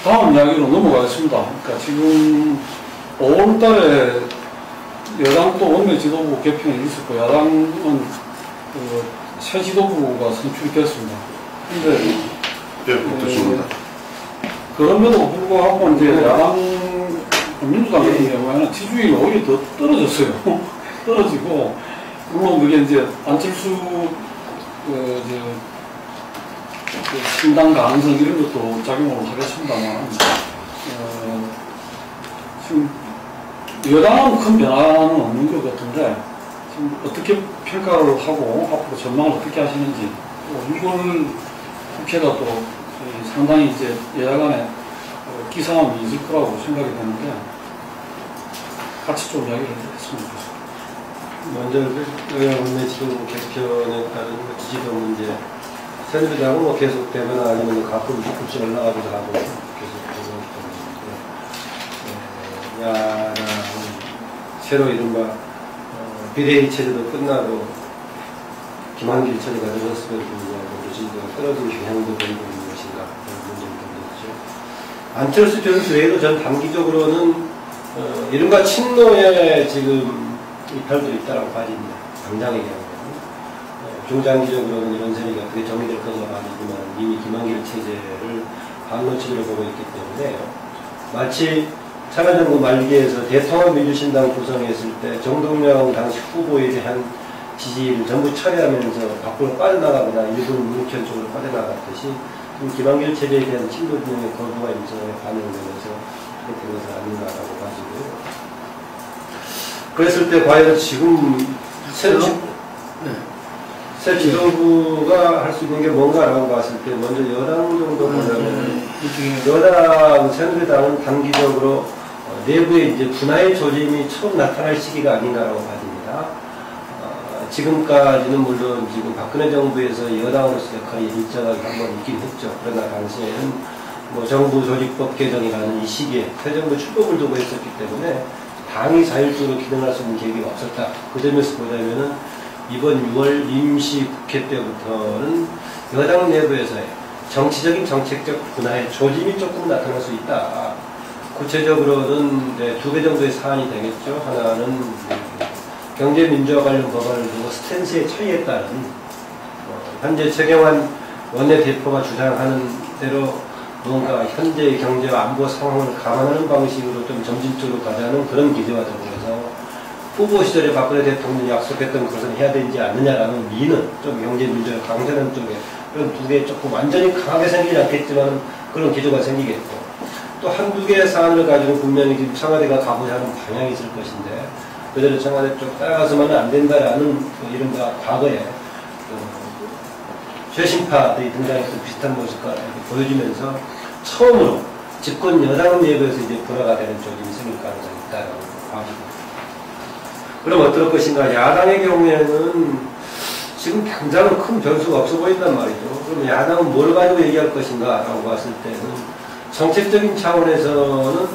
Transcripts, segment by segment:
다음 이야기로 넘어가겠습니다. 그러니까 지금 5월 달에 여당도 원내 지도부 개편이 있었고, 야당은 새 지도부가 선출이 됐습니다. 근데, 그럼에도 불구하고 이제 야당, 민주당 같은 경우에는 지지율이 오히려 더 떨어졌어요. 떨어지고, 물론 그게 이제 안철수, 신당 가능성 이런 것도 작용을 하겠습니다만, 지금 여당은 큰 변화는 없는 것 같은데, 지금 어떻게 평가를 하고 앞으로 전망을 어떻게 하시는지, 또 6월 국회가 또 상당히 이제 여야 간에 기싸움이 있을 거라고 생각이 되는데, 같이 좀 이야기를 했으면 좋겠습니다. 먼저 여야 원내 지도부 개편에 따른 지지도 문제, 새누리당은 계속되거나 아니면 가끔 조금씩 올라가기도 하고 계속 되고 있는데, 야당은 새로 이른바 비대위 체제도 끝나고 김한길 체제가 늘었음에도 불구하고 지지도가 떨어진 경향도 보이고 있는 것인가 그런 문제를 던졌죠. 안철수 변수 외에도 전 단기적으로는 이른바 친노의 지금 이탈도 있다고 봐집니다. 당장의 경우에는. 중장기적으로는 이런 세력이 어떻게 정리될 건가가 아니지만 이미 김한길 체제를 반노치기로 보고 있기 때문에 마치 참여정부 말기에서 대통합민주신당 구성했을 때 정동영 당시 후보에 대한 지지를 전부 처리하면서 밖으로 빠져나가거나 일본 문익현 쪽으로 빠져나갔듯이 김한길 체제에 대한 친노 진영의 거부가 일정하게 반영되면서 그렇게 된 것은 아닌가라고 봐지고요. 그랬을 때 과연 지금 새 지도부가 할 수 있는 게 뭔가라고 봤을 때 먼저 여당 정도 보자면 여당 새누리당은 단기적으로 내부에 이제 분화의 조짐이 처음 나타날 시기가 아닌가라고 봐집니다. 지금까지는 물론 지금 박근혜 정부에서 여당으로서 역할이 일정하게 한번 있긴 했죠. 그러나 당시에는 뭐 정부 조직법 개정이라는 이 시기에 새 정부 출범을 두고 했었기 때문에 당이 자율적으로 기능할 수 있는 계기가 없었다. 그 점에서 보자면은 이번 6월 임시 국회 때부터는 여당 내부에서의 정치적인 정책적 분화의 조짐이 조금 나타날 수 있다. 구체적으로는 두 개 정도의 사안이 되겠죠. 하나는 경제민주화 관련 법안을 두고 스탠스의 차이에 따른 현재 최경환 원내대표가 주장하는 대로 뭔가 현재의 경제와 안보 상황을 감안하는 방식으로 좀 점진적으로 가자는 그런 기조와 더불어서 후보 시절에 박근혜 대통령이 약속했던 것을 해야 되지 않느냐라는 미는 좀 경제민주화 강조하는 쪽에 그런 두 개 조금 완전히 강하게 생기지 않겠지만 그런 기조가 생기겠고 또 한두 개의 사안을 가지고 분명히 지금 청와대가 가고자 하는 방향이 있을 것인데 그대로 청와대 쪽 따라가서만은 안 된다라는 이른바 과거에 쇄신파들이 등장했던 비슷한 모습과 보여주면서 처음으로 집권 여당 내부에서 이제 불화가 되는 쪽이 생길 가능성이 있다고 봐집니다. 그럼 어떨 것인가? 야당의 경우에는 지금 당장은 큰 변수가 없어 보인단 말이죠. 그럼 야당은 뭘 가지고 얘기할 것인가? 라고 봤을 때는 정책적인 차원에서는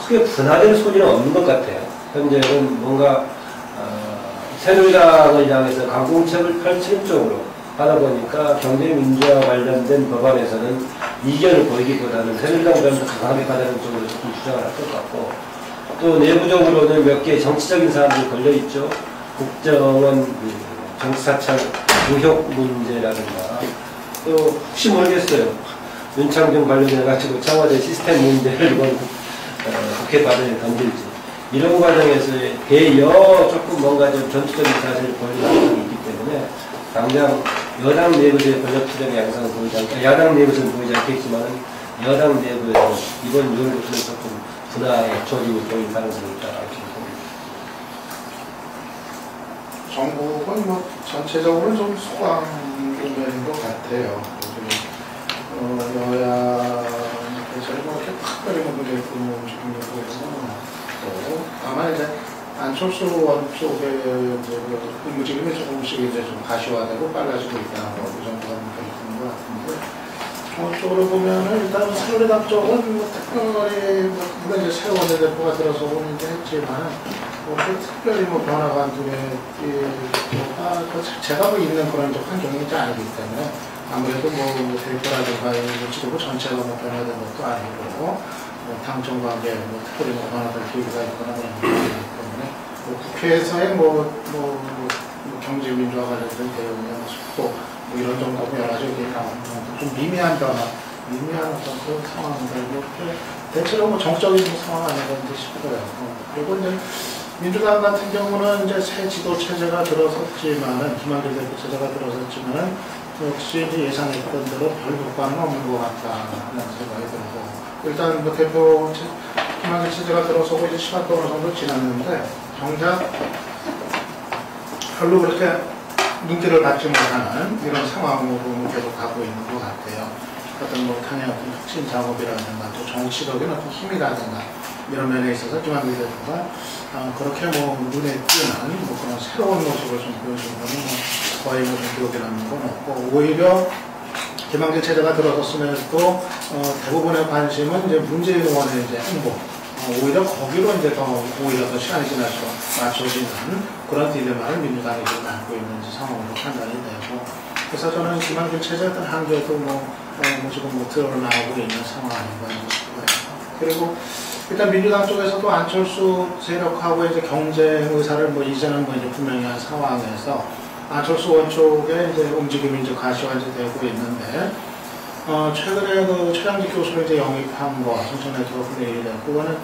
크게 분화될 소리는 없는 것 같아요. 현재는 뭔가 새누리당을 향해서 강공책을 펼치는 쪽으로 하다 보니까 경제민주화 관련된 법안에서는 이견을 보이기보다는 새누리당 변수 강하게 가자는 쪽으로 조금 주장을 할 것 같고 또 내부적으로는 몇 개의 정치적인 사안들이 걸려있죠. 국정원 정치사찰 의혹 문제라든가 또 혹시 모르겠어요. 윤창중 관련해가지고 청와대 시스템 문제를 이번 국회 과정에 던질지 이런 과정에서의 대여 조금 뭔가 좀 전투적인 사실을 보이는 상황이 있기 때문에 당장 여당 내부의 권력투쟁의 양상을 보이지 않고 야당 내부에서는 보이지 않겠지만 여당 내부에서 이번 6월부터는 조금 분화의 조짐이 보일 가능성이 있다고 봅니다. 정부는 뭐 전체적으로 좀 소강면인 것 같아요. 여야에서 뭐 이렇게 특별히 움직임이 보이는 건 다만 이제 안철수 원 쪽의 움직임이 조금씩 이제 좀 가시화되고 빨라지고 있다. 그 정도가 있는 것 같은데. 쪽으로 보면은 일단 새누리당 쪽은 뭐 특별히 뭐 이제 새로운 원내대표가 들어서 오는 게 했지만 뭐 특별히 뭐 변화가 두 개, 그 자체가 뭐 있는 그런 환경이지 않기 때문에 아무래도 뭐 대표라든가 지도부 전체가 뭐 변화된 것도 아니고 당정 관계 특별히 뭐 변화될 계기가 있거나 그런 게 아니기 때문에 국회에서의 경제 민주화 관련된 대응이나 속도 이런 정도 여러 가지 의견이 나오는 좀 미미한 변화, 미미한 어떤 그런 상황들 대체로 정적인 상황 아닌가 싶어요. 그리고 이제 민주당 같은 경우는 이제 새 지도 체제가 들어섰지만은 김한길 대표 체제가 들어섰지만은 역시 이제 예상했던 대로 별 효과는 없는 것 같다는 생각이 들고 일단 뭐 대표 김한길 체제가 들어서고 이제 시간도 어느 정도 지났는데 정작 별로 그렇게 눈길을 받지 못하는 이런 상황으로 계속 가고 있는 것 같아요. 어떤 뭐 당의 어떤 혁신 작업이라든가 또 정치적인 어떤 힘이라든가 이런 면에 있어서 김한길 대표가 그렇게 뭐 눈에 띄는 뭐 그런 새로운 모습을 좀 보여주는 거는 거의 뭐 기록이라는 건 없고 오히려 김한길 체제가 들어섰음에도 대부분의 관심은 이제 문재인 의원의 이제 행보 오히려 거기로 이제 오히려 더 시간이 지날수록 맞춰지는 그런 딜레마를 민주당이 지금 안고 있는지 상황으로 판단이 되고 그래서 저는 김한길 체제의 한계도 지금 드러나고 있는 상황 아닌가 싶고요. 그리고 일단 민주당 쪽에서도 안철수 세력하고 이제 경쟁 의사를 이제는 이제 분명히 한 상황에서 안철수 의원 쪽에 이제 움직임이 이제 가시화되고 있는데 최근에 그 최장직 교수를 이제 영입한 거 청천 네트워크 내일에 그거는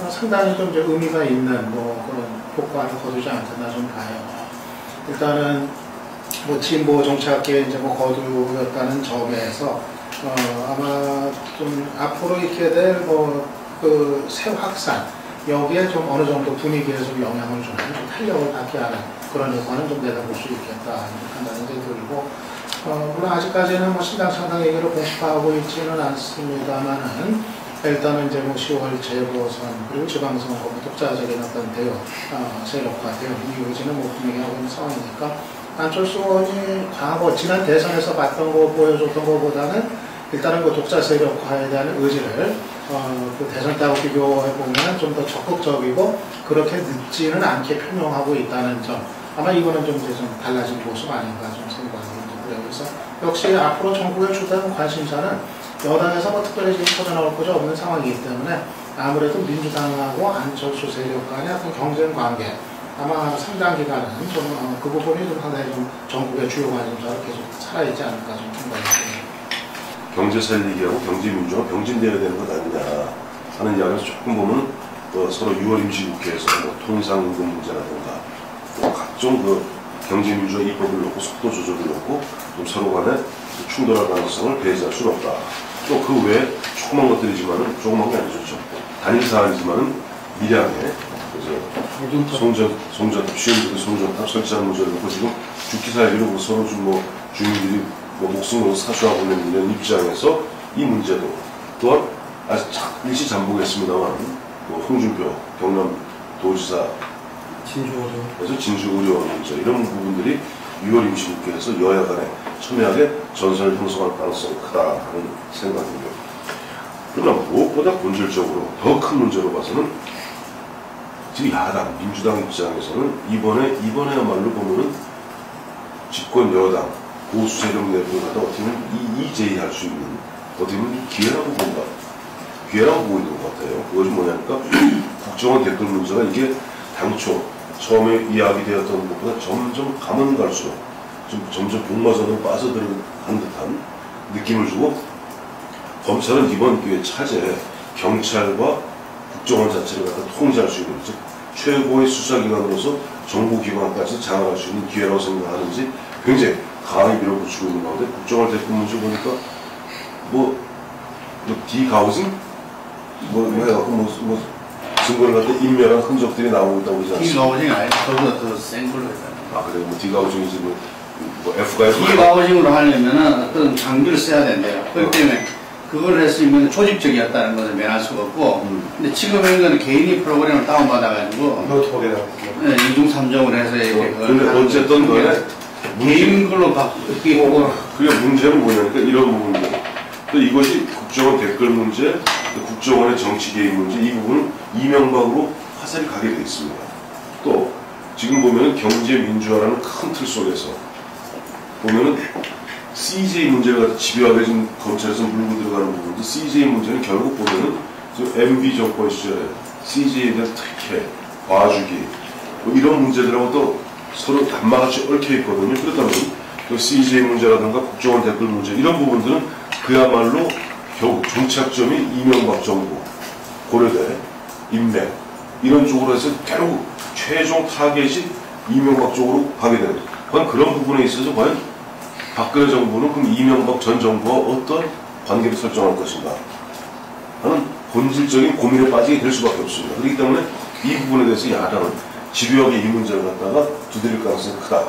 상당히 좀 이제 의미가 있는 그런 효과를 거두지 않겠나 좀 봐요. 일단은 진보 정치학계에 이제 거두였다는 점에서 아마 좀 앞으로 있게 될 그 새 확산 여기에 좀 어느 정도 분위기에 좀 영향을 주는 좀 탄력을 받게 하는 그런 효과는 좀 내다볼 수 있겠다 판단이 들고 물론 아직까지는 신당 창당 얘기를 공식화하고 있지는 않습니다만은 일단은 이제 10월 재보선 그리고 지방선거 독자적인 어떤 대응 세력화 대응 이 의지는 분명히 하고 있는 상황이니까 안철수 의원이 과거 지난 대선에서 봤던 거 보여줬던 것보다는 일단은 그 독자 세력화에 대한 의지를 그 대선 때하고 비교해보면 좀 더 적극적이고 그렇게 늦지는 않게 표명하고 있다는 점 아마 이거는 좀 이제 좀 달라진 모습 아닌가 좀 생각이 들고요. 그래서 역시 앞으로 정부의 주된 관심사는 여당에서 특별히 지금 터져나올 것이 없는 상황이기 때문에 아무래도 민주당하고 안철수 세력 간의 어떤 경쟁 관계 아마 상당 기간은 좀 그 부분이 좀 상당히 좀 전국의 주요 관심사로 계속 살아있지 않을까 좀 생각이 듭니다. 경제 살리기하고 경제 민주화 병진되어야 되는 것 아니냐 하는 이야기에서 조금 보면 서로 6월 임시국회에서 통상임금 문제라든가 또 각종 그 경제 민주화 입법을 놓고 속도 조절을 놓고 좀 서로 간에 충돌할 가능성을 배제할 수는 없다. 또 그 외에 조그만 것들이지만은 조그만 게 아니죠. 단일 사안이지만은 미량의 그래서 송전탑 시행되는 송전탑 설치하는 문제를 놓고 지금 죽기 살기로 서로 좀 주민들이 목숨으로 사수하고 있는 이런 입장에서 이 문제도 또한 아직 일시잠복했습니다만 홍준표 경남도지사 그래서 진주의료 문제 이런 부분들이 6월 임시국회에서 여야 간에 첨예하게 전선을 형성할 가능성이 크다는 생각입니다. 그러나 무엇보다 본질적으로 더 큰 문제로 봐서는 지금 야당, 민주당 입장에서는 이번에야말로 보면은 집권 여당 보수 세력 내부를 갖다 어떻게 보면 이재할 수 있는 어떻게 보면 기회라고 본다. 기회라고 보고 있는 것 같아요. 그것이 뭐냐니까 국정원 댓글 문제가 이게 당초 처음에 이야기되었던 것보다 점점 가면 갈수록 좀 점점 복마전으로 빠져들어간 듯한 느낌을 주고 검찰은 이번 기회에 차제에 경찰과 국정원 자체를 갖다 통제할 수 있는 즉 최고의 수사기관으로서 정보기관까지 장악할 수 있는 기회라고 생각하는지 굉장히 강하게 밀어붙이고 있는 가운데 국정원 댓글 문제 보니까 디가우징? 해갖고 증거를 갖다 인멸한 흔적들이 나오고 있다고 그러지 않습니까? 디가우징 아니고 그거보다 더 센 걸로 했잖아요. 그래 디가우징이지 F가에서 디가우징으로 하려면은 어떤 장비를 써야 된대요. 그렇기 때문에 그걸 했으면 조직적이었다는 것을 면할 수가 없고 근데 지금 이거는 개인이 프로그램을 다운받아가지고 네, 2중 3중을 해서 이렇게 근데 어쨌든 간에 개인 걸로 바뀌고 그게 문제는 뭐냐니까 이런 부분들 또 이것이 국정원 댓글 문제 국정원의 정치 개입 문제 이 부분은 이명박으로 화살이 가게 되어 있습니다. 또 지금 보면은 경제 민주화라는 큰 틀 속에서 보면은 CJ 문제가 집요하게 지금 검찰에서 물고 들어가는 부분도 CJ 문제는 결국 보면은 MB 정권 시절에 CJ에 대한 특혜, 봐주기 뭐 이런 문제들하고 또 서로 단마같이 얽혀 있거든요. 그렇다면 그 CJ 문제라든가 국정원 댓글 문제 이런 부분들은 그야말로 결국 종착점이 이명박 정부, 고려대, 인맥 이런 쪽으로 해서 결국 최종 타겟이 이명박 쪽으로 가게 되는 과연 그런 부분에 있어서 과연 박근혜 정부는 그럼 이명박 전 정부와 어떤 관계를 설정할 것인가 하는 본질적인 고민에 빠지게 될 수밖에 없습니다. 그렇기 때문에 이 부분에 대해서 야당은 집요하게 이 문제를 갖다가 두드릴 가능성이 크다.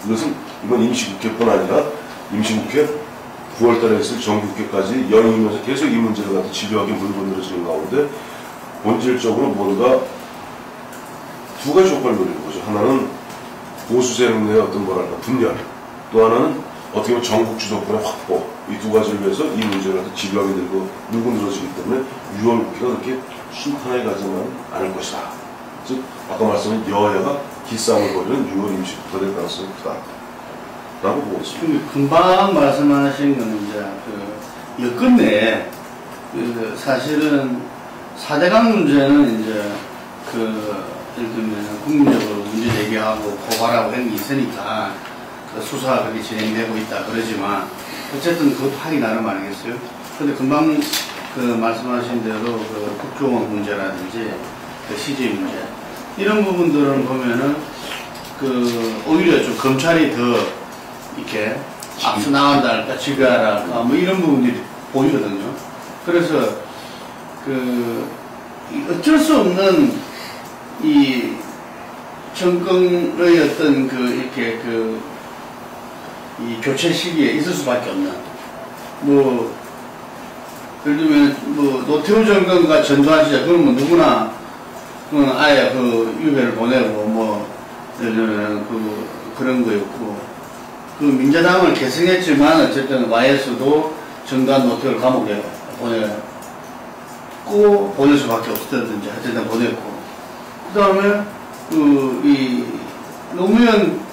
이것은 이번 임시국회뿐 아니라 임시국회 9월달에 있을 정기국회까지 연이면서 계속 이 문제를 갖다 집요하게 물건들어지는 가운데 본질적으로 뭔가 두 가지 효과를 노리는 거죠. 하나는 보수 세력 내의 어떤 뭐랄까 분열, 또 하나는 어떻게 보면 전국 주도권의 확보, 이 두 가지를 위해서 이 문제를 갖다 집요하게 들고 물고 늘어지기 때문에 6월 국회가 그렇게 순탄하게 가지는 않을 것이다. 즉 아까 말씀한 여야가 기싸움을 벌이는 6월 임시국회가 될 가능성이 크다. 라고 보고 있습니다. 금방 말씀하신 거는 이제 그 여권 내에 그 사실은 4대강 문제는 이제 그 예를 들면 국민적으로 문제 제기하고 고발하고 하는 게 있으니까 그 수사가 그렇게 진행되고 있다 그러지만 어쨌든 그것도 하기 나름 아니겠어요? 근데 금방 그 말씀하신 대로 그 국정원 문제라든지 그 CJ 문제 이런 부분들은 보면은 그 오히려 좀 검찰이 더 이렇게 앞서 나간다랄까 지배하랄까 뭐 이런 부분들이 보이거든요. 그래서 그 어쩔 수 없는 이 정권의 어떤 그 이렇게 그 이 교체 시기에 있을 수밖에 없는 뭐 예를 들면 뭐 노태우 정권과 전두환 시절 그건 뭐 누구나 그건 아예 그 유배를 보내고 뭐 예를 들면 그런 거였고 그 민자당을 계승했지만 어쨌든 YS도 전두환 노태우를 감옥에 보낼 수밖에 없었든지 어쨌든 보냈고 그 다음에 이 노무현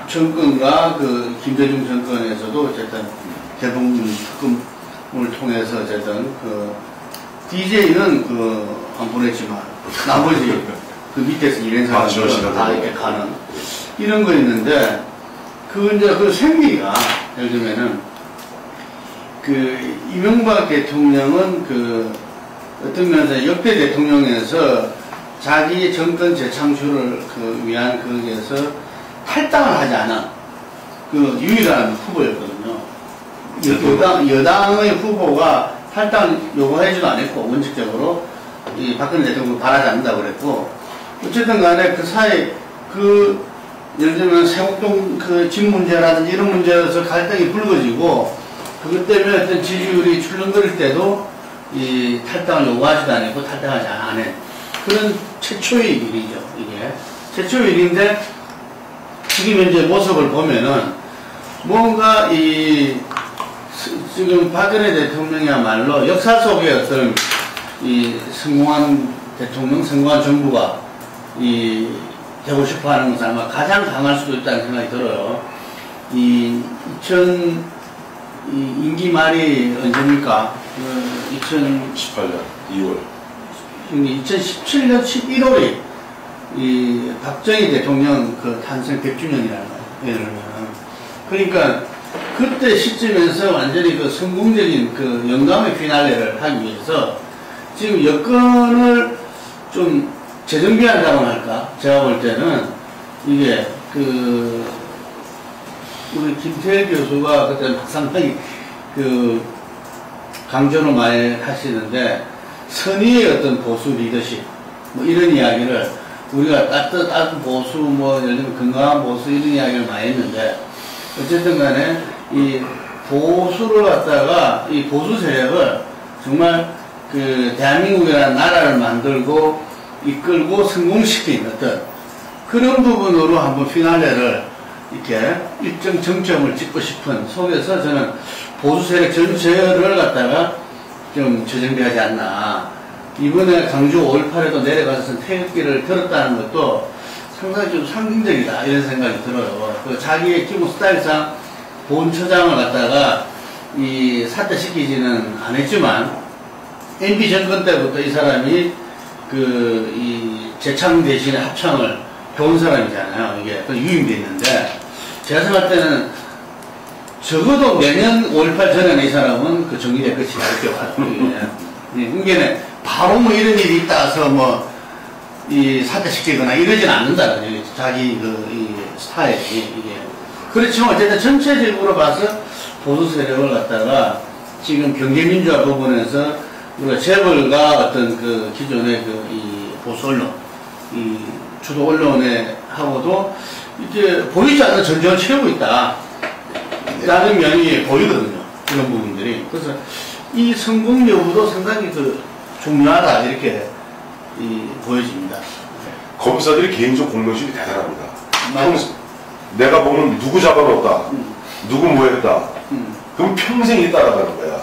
정권과 그 김대중 정권에서도 어쨌든 대북 특검을 통해서 어쨌든 그 DJ는 안 보냈지만 나머지 그 밑에서 일행 사람들은 다 이렇게 가는 이런 거 있는데 이제 그 생리가 예를 들면은 그 이명박 대통령은 그 어떤 면에서 역대 대통령에서 자기 정권 재창출을 위한 거기에서 탈당을 하지 않은 그 유일한 후보였거든요. 여당의 후보가 탈당 요구하지도 않았고 원칙적으로 이 박근혜 대통령 바라지 않는다고 그랬고 어쨌든 간에 그 사이 예를 들면 세곡동 그 집 문제라든지 이런 문제에서 갈등이 불거지고 그것 때문에 어떤 지지율이 출렁거릴 때도 이 탈당을 요구하지도 않았고 탈당하지 않은 그런 최초의 일이죠. 이게 최초의 일인데 지금 현재 모습을 보면은 뭔가 지금 박근혜 대통령이야말로 역사 속의 어떤 성공한 대통령, 성공한 정부가 되고 싶어 하는 것은 아마 가장 강할 수도 있다는 생각이 들어요. 임기 말이 언제입니까? 2018년 2월. 2017년 11월이 박정희 대통령 탄생 100주년이라는 거예요. 예를 들면. 그러니까 그때 시점에서 완전히 성공적인 영감의 피날레를 하기 위해서 지금 여건을 좀 재정비한다고 할까? 제가 볼 때는 이게 우리 김태일 교수가 그때 상당히 강조를 많이 하시는데 선의의 어떤 보수 리더십 뭐 이런 이야기를 우리가 따뜻한 보수 뭐 예를 들면 건강한 보수 이런 이야기를 많이 했는데 어쨌든 간에 이 보수를 갖다가 이 보수 세력을 정말 대한민국이라는 나라를 만들고 이끌고 성공시킨 어떤 그런 부분으로 한번 피날레를 이렇게 일정 정점을 찍고 싶은 속에서 저는 보수 세력 전체를 갖다가 좀 재정비하지 않나. 이번에 강주 5.18에도 내려가서 태극기를 들었다는 것도 상당히 좀 상징적이다 이런 생각이 들어요. 자기의 기본 스타일상 본처장을 갖다가 이 사퇴시키지는 않았지만 MB 정권 때부터 이 사람이 이 재창 대신에 합창을 배운 사람이잖아요. 이게 유임돼 있는데 제가 생각할 때는 적어도 내년 5.18 전에는 이 사람은 그 정리될 것이 알게 봐요. 이게 바로 뭐 이런 일이 있다 해서 이 사퇴시키거나 이러진 않는다. 자기 이 스타일이 이게. 그렇지만 어쨌든 전체적으로 봐서 보수 세력을 갖다가 지금 경제민주화 부분에서 우리가 재벌과 어떤 기존의 이 보수 언론, 이 주도 언론에 하고도 이제 보이지 않는 전쟁을 치르고 있다. 라는 면이 보이거든요. 이런 부분들이. 그래서 이 성공 여부도 상당히 중요하다. 이렇게 보여집니다. 검사들이 개인적 공명심이 대단합니다. 내가 보면 누구 잡아놓았다. 누구 뭐 했다. 그럼 평생 따라가는 거야.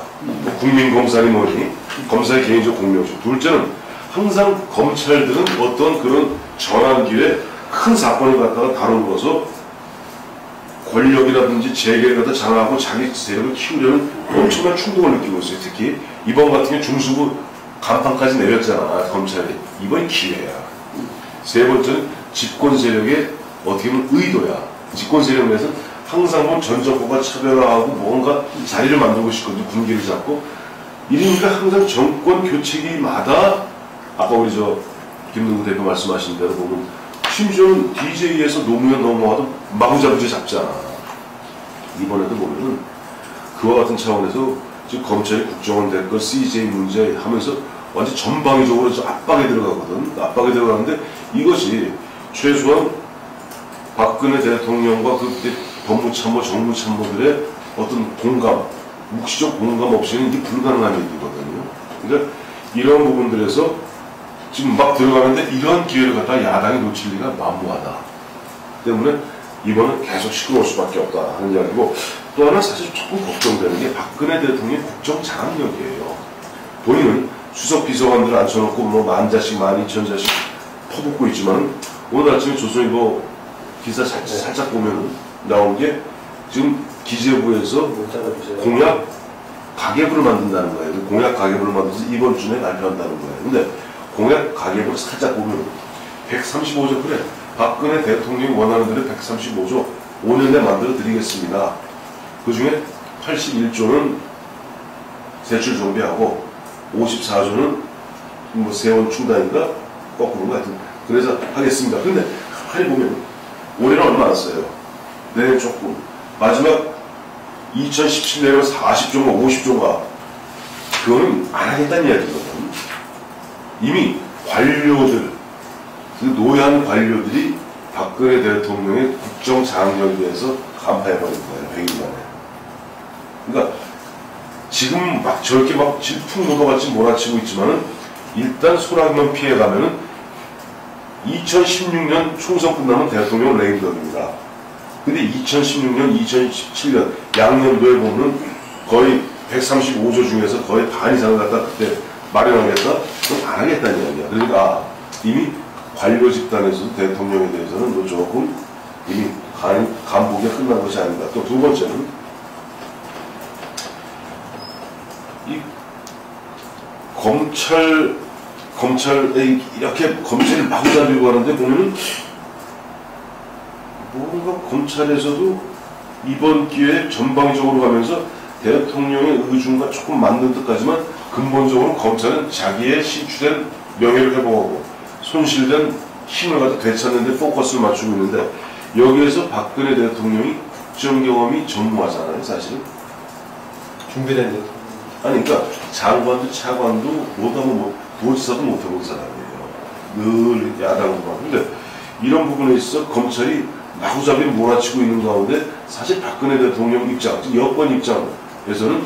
국민검사니 뭐니. 검사의 개인적 공명심. 둘째는 항상 검찰들은 어떤 그런 전환기에 큰 사건을 갖다가 다루고서 권력이라든지 재계를 갖다 장악하고 자기 세력을 키우려는 엄청난 충동을 느끼고 있어요. 특히 이번 같은 경우 중수부 간판까지 내렸잖아. 검찰이. 이번이 기회야. 세 번째는 집권 세력의 어떻게 보면 의도야. 집권 세력 내에서 항상 보면 전 정권과 차별화하고 뭔가 자리를 만들고 싶거든요. 분기를 잡고. 이러니까 항상 정권 교체기마다 아까 우리 김능구 대표 말씀하신 대로 보면 심지어는 DJ에서 노무현 넘어와도 마구잡이로 잡잖아. 이번에도 보면은 그와 같은 차원에서 지금 검찰이 국정원 댓글 CJ 문제 하면서 완전 전방위적으로 압박에 들어가거든. 압박에 들어가는데 이것이 최소한 박근혜 대통령과 그때 법무참모, 정무참모들의 어떤 공감, 묵시적 공감 없이는 이게 불가능한 일이거든요. 그러니까 이런 부분들에서 지금 막 들어가는데 이런 기회를 갖다가 야당이 놓칠 리가 만무하다. 때문에 이번은 계속 시끄러울 수밖에 없다 하는 이야기고, 또 하나 사실 조금 걱정되는 게 박근혜 대통령의 국정 장악력이에요. 본인은 수석 비서관들을 앉혀놓고 뭐 10,000자씩 12,000자씩 퍼붓고 있지만 오늘 아침에 조선일보 기사 살짝 보면 나온 게 지금 기재부에서 공약 가계부를 만든다는 거예요. 공약 가계부를 만들어서 이번 주에 발표한다는 거예요. 근데 공약 가계부를 살짝 보면 135조, 그래 박근혜 대통령이 원하는 대로 135조 5년 내에 만들어 드리겠습니다. 그 중에 81조는 세출 정비하고 54조는 뭐 세원 충당인가 거꾸로 같은, 그래서 하겠습니다. 근데 가만히 보면 올해는 얼마 안 써요. 내년 조금. 마지막 2017년에 40조인가 50조인가 그거는 안 하겠다는 이야기거든. 이미 관료들, 그 노예한 관료들이 박근혜 대통령의 국정 장악력에 대해서 간파해버린 거예요. 100일 만에. 그러니까 지금 막 저렇게 막 질풍노도같이 몰아치고 있지만은 일단 소나기만 피해가면은 2016년 총선 끝나면 대통령 레임덕입니다. 근데 2016년, 2017년 양년도에 보면 거의 135조 중에서 거의 반 이상을 갖다 그때 마련하겠다? 그건 안 하겠다는 이야기야. 그러니까 이미 관료 집단에서도 대통령에 대해서는 조금 이미 간보기가 끝난 것이 아닌가. 또 두 번째는 이 검찰에 이렇게 검찰을 마구잡이고 하는데 보면은 뭔가 검찰에서도 이번 기회에 전방위적으로 가면서 대통령의 의중과 조금 맞는 듯하지만 근본적으로 검찰은 자기의 실추된 명예를 회복하고 손실된 힘을 갖다 되찾는 데 포커스를 맞추고 있는데, 여기에서 박근혜 대통령이 국정 경험이 전무하잖아요. 사실은 준비된 듯. 아니 그러니까 장관도 차관도 못하면 도지사도 못해본 사람이에요. 늘 야당으로. 근데 이런 부분에 있어서 검찰이 마구잡이 몰아치고 있는 가운데 사실 박근혜 대통령 입장, 여권 입장에서는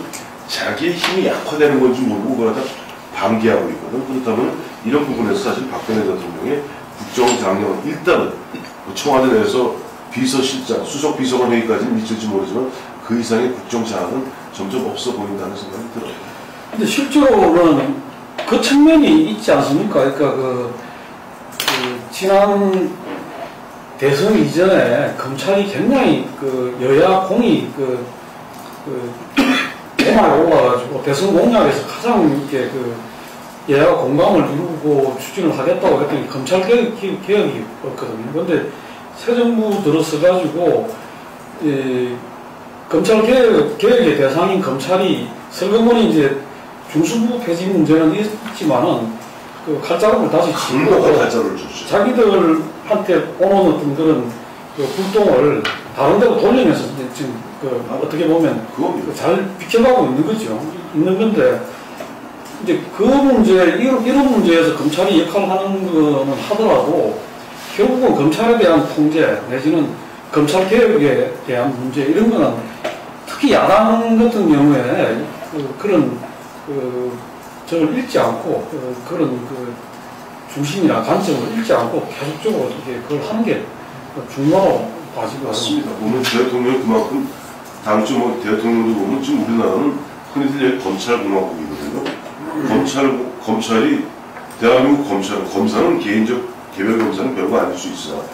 자기의 힘이 약화되는 건지 모르고 그걸 갖다 방기하고 있거든. 그렇다면 이런 부분에서 사실 박근혜 대통령의 국정장악력은 일단은 청와대 내에서 비서실장, 수석 비서관 회의까지는 미칠지 모르지만 그 이상의 국정장악은 점점 없어 보인다는 생각이 들어요. 근데 실제로는 그 측면이 있지 않습니까? 그러니까 지난 대선 이전에 검찰이 굉장히 그 여야 공이 대만에 올라가지고 대선 공약에서 가장 이렇게 그 여야가 공감을 이루고 추진을 하겠다고 했더니 검찰 개혁이었거든요. 그런데 새 정부 들어서가지고 검찰 개혁의 대상인 검찰이 설경원이 이제 중수부 폐지 문제는 있지만은 그 칼자루를 다시 치고 칼자루를 줬죠. 자기들한테 오는 어떤 그런 그 불똥을 다른 데로 돌리면서 지금 그 어떻게 보면 잘 비켜가고 있는 거죠. 있는 건데 이제 그 문제 이런 문제에서 검찰이 역할을 하는 거는 하더라도 결국은 검찰에 대한 통제 내지는 검찰 개혁에 대한 문제 이런 거는 특히 야당 같은 경우에 그런 저걸 읽지 않고 그런 그 중심이나 관점을 읽지 않고 계속적으로 이렇게 그걸 하는 게 중요하고 봐지고 맞습니다. 보면 대통령 그만큼 당초 뭐 대통령도 보면 지금 우리나라는 흔히들 검찰공화국이거든요. 검찰이 대한민국 검사는 개인적 개별 검사는 별거 아닐 수 있어.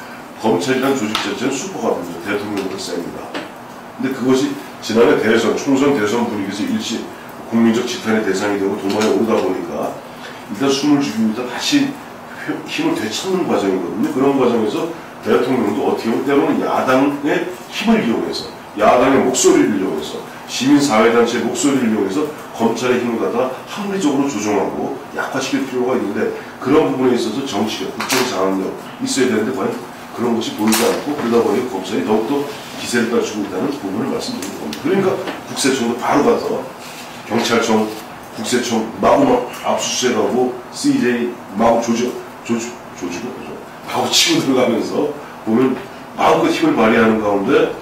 검찰이란 조직 자체는 슈퍼갑니다. 대통령보다 셉니다. 근데 그것이 지난해 총선 대선 분위기에서 일시 국민적 지탄의 대상이 되고 도마에 오르다 보니까 일단 숨을 죽이고 있다 다시 힘을 되찾는 과정이거든요. 그런 과정에서 대통령도 어떻게 보면 때로는 야당의 힘을 이용해서 야당의 목소리를 이용해서 시민사회단체의 목소리를 이용해서 검찰의 힘을 갖다가 합리적으로 조정하고 약화시킬 필요가 있는데 그런 부분에 있어서 정치력, 국정장악력 있어야 되는데 과연 그런 것이 보이지 않고 그러다 보니 검찰이 더욱더 기세를 갖추고 있다는 부분을 말씀드리는 겁니다. 그러니까 국세청도 바로 가서 경찰청, 국세청 마구 압수수색하고 CJ 마구 마구 치고 들어가면서 보면 마음껏 힘을 발휘하는 가운데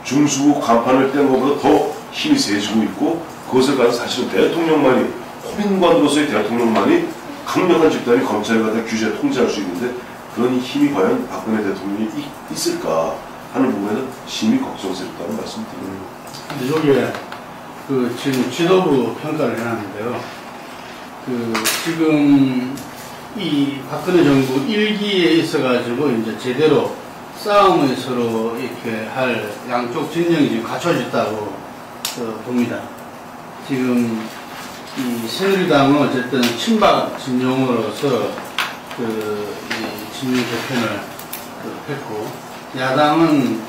중수부 간판을 뗀 것보다 더 힘이 세지고 있고 그것을 가서 사실은 대통령만이 호민관으로서의 대통령만이 강력한 집단이 검찰을 갖다 규제 통제할 수 있는데 그런 힘이 과연 박근혜 대통령이 있을까 하는 부분에서 심히 걱정스럽다는 말씀드립니다. 여기에 지금 지도부 평가를 해놨는데요. 지금 이 박근혜 정부 1기에 있어가지고 이제 제대로 싸움을 서로 이렇게 할 양쪽 진영이 지금 갖춰졌다고 봅니다. 지금 이 새누리당은 어쨌든 친박 진영으로서 이 진영 개편을 했고 야당은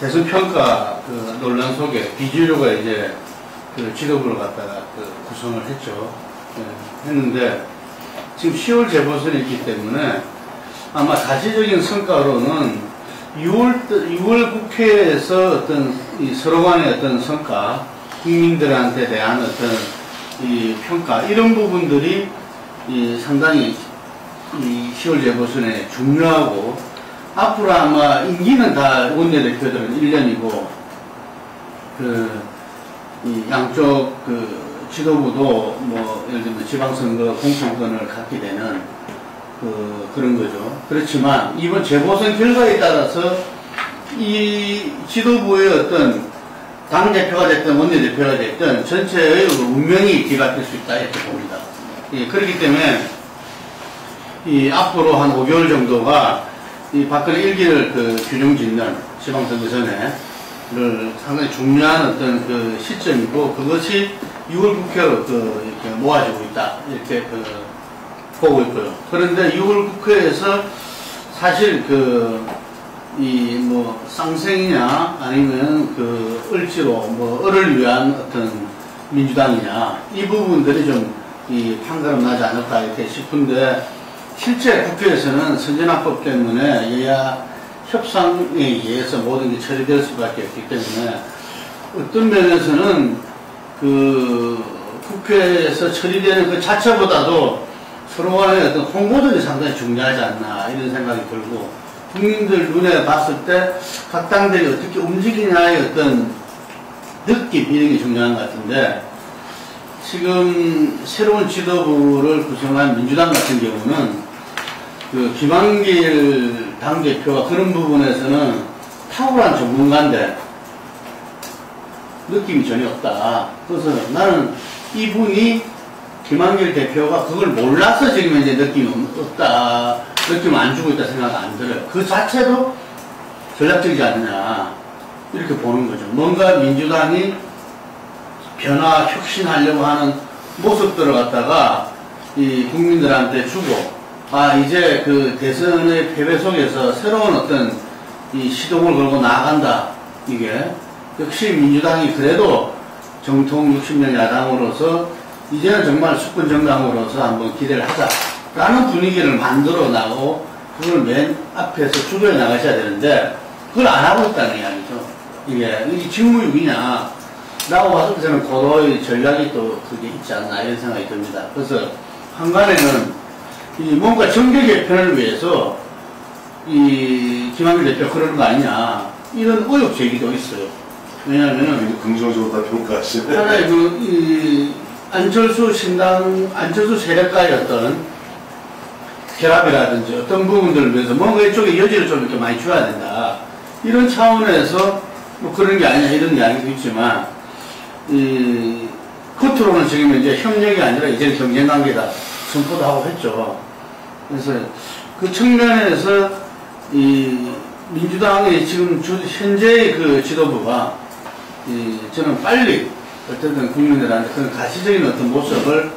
대선 평가 논란 속에 비주류가 이제 지도부를 갖다가 구성을 했죠. 했는데 지금 10월 재보선이 있기 때문에 아마 다시적인 성과로는 6월 국회에서 어떤 서로 간의 어떤 성과, 국민들한테 대한 어떤 이 평가 이런 부분들이 상당히 이 10월 재보선에 중요하고 앞으로 아마 임기는 다 원내대표들은 1년이고 이 양쪽 지도부도 뭐 예를 들면 지방선거 공천권을 갖게 되는 그런 거죠. 그렇지만 이번 재보선 결과에 따라서 이 지도부의 어떤 당대표가 됐든 원내대표가 됐든 전체의 운명이 뒤바뀔 수 있다 이렇게 봅니다. 그렇기 때문에 이 앞으로 한 5개월 정도가 이 박근혜 1기를 균형 짓는 지방선거 전에를 상당히 중요한 어떤 시점이고 그것이 6월 국회로 이렇게 모아지고 있다 이렇게 보고 있고요. 그런데 6월 국회에서 사실 이 뭐 쌍생이냐 아니면 을지로 을을 위한 어떤 민주당이냐 이 부분들이 좀 이 판가름 나지 않을까 이렇게 싶은데 실제 국회에서는 선진화법 때문에 여야 협상에 의해서 모든 게 처리될 수밖에 없기 때문에 어떤 면에서는 국회에서 처리되는 그 자체보다도 서로 간의 어떤 홍보들이 상당히 중요하지 않나 이런 생각이 들고 국민들 눈에 봤을 때 각 당들이 어떻게 움직이냐의 어떤 느낌 이런 게 중요한 것 같은데 지금 새로운 지도부를 구성한 민주당 같은 경우는 김한길 당대표가 그런 부분에서는 탁월한 전문가인데 느낌이 전혀 없다. 그래서 나는 이분이 김한길 대표가 그걸 몰라서 지금 이제 느낌이 없다. 느낌 안 주고 있다 생각 안 들어요. 그 자체도 전략적이지 않느냐 이렇게 보는 거죠. 뭔가 민주당이 변화, 혁신하려고 하는 모습들을 갖다가 이 국민들한테 주고, 아, 이제 그 대선의 패배 속에서 새로운 어떤 이 시동을 걸고 나아간다. 이게 역시 민주당이 그래도 정통 60년 야당으로서 이제는 정말 수권 정당으로서 한번 기대를 하자라는 분위기를 만들어 나가고 그걸 맨 앞에서 주도해 나가셔야 되는데 그걸 안 하고 있다는 이야기죠. 이게 직무유기냐 라고 봐서 저는 고도의 전략이 또 그게 있지 않나 이런 생각이 듭니다. 그래서 한간에는 이 뭔가 정계 개편을 위해서 이 김한길 대표 그러는 거 아니냐 이런 의혹 제기도 있어요. 왜냐하면 긍정적으로 다 평가하시네. 하나의 이 안철수 세력과의 어떤 결합이라든지 어떤 부분들을 위해서 뭔가 이쪽에 여지를 좀 이렇게 많이 줘야 된다. 이런 차원에서 뭐 그런 게 아니냐 이런 이야기도 있지만 겉으로는 지금 이제 협력이 아니라 이제 경쟁 관계다 선포도 하고 했죠. 그래서 그 측면에서 이 민주당의 지금 현재의 그 지도부가 저는 빨리 어쨌든 국민들한테 그런 가시적인 어떤 모습을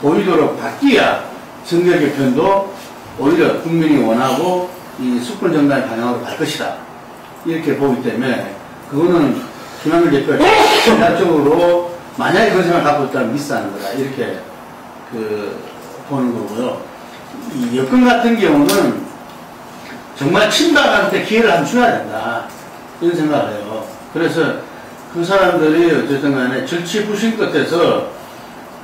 보이도록 바뀌어야 정계 개편도 오히려 국민이 원하고 이 수권 정당의 방향으로 갈 것이다. 이렇게 보기 때문에 그거는 김한길 대표가 전략적으로 만약에 그런 생각을 갖고 있다면 미스하는 거다. 이렇게 보는 거고요. 이 여권 같은 경우는 정말 친박한테 기회를 한번 줘야 된다. 이런 생각을 해요. 그래서 그 사람들이 어쨌든 간에 절치부심 끝에서